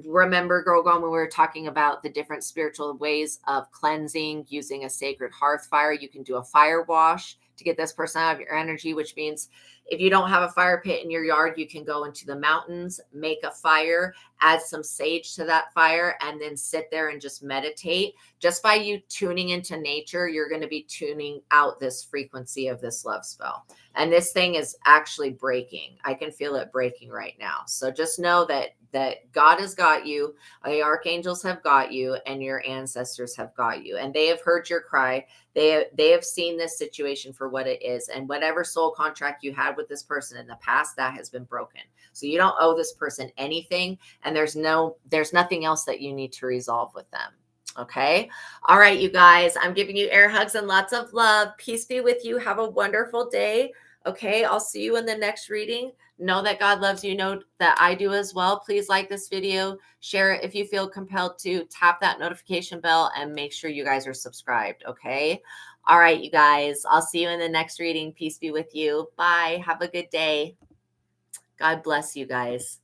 Speaker 1: remember, Girl Gone, when we were talking about the different spiritual ways of cleansing using a sacred hearth fire, you can do a fire wash to get this person out of your energy, which means if you don't have a fire pit in your yard, you can go into the mountains, make a fire, add some sage to that fire, and then sit there and just meditate. Just by you tuning into nature, you're going to be tuning out this frequency of this love spell. And this thing is actually breaking. I can feel it breaking right now. So just know that God has got you, the archangels have got you, and your ancestors have got you. And they have heard your cry. They have seen this situation for what it is. And whatever soul contract you had with this person in the past, that has been broken. So you don't owe this person anything. And there's nothing else that you need to resolve with them. Okay. All right, you guys, I'm giving you air hugs and lots of love. Peace be with you. Have a wonderful day. Okay. I'll see you in the next reading. Know that God loves you. Know that I do as well. Please like this video, share it if you feel compelled to, tap that notification bell, and make sure you guys are subscribed. Okay. All right, you guys, I'll see you in the next reading. Peace be with you. Bye. Have a good day. God bless you guys.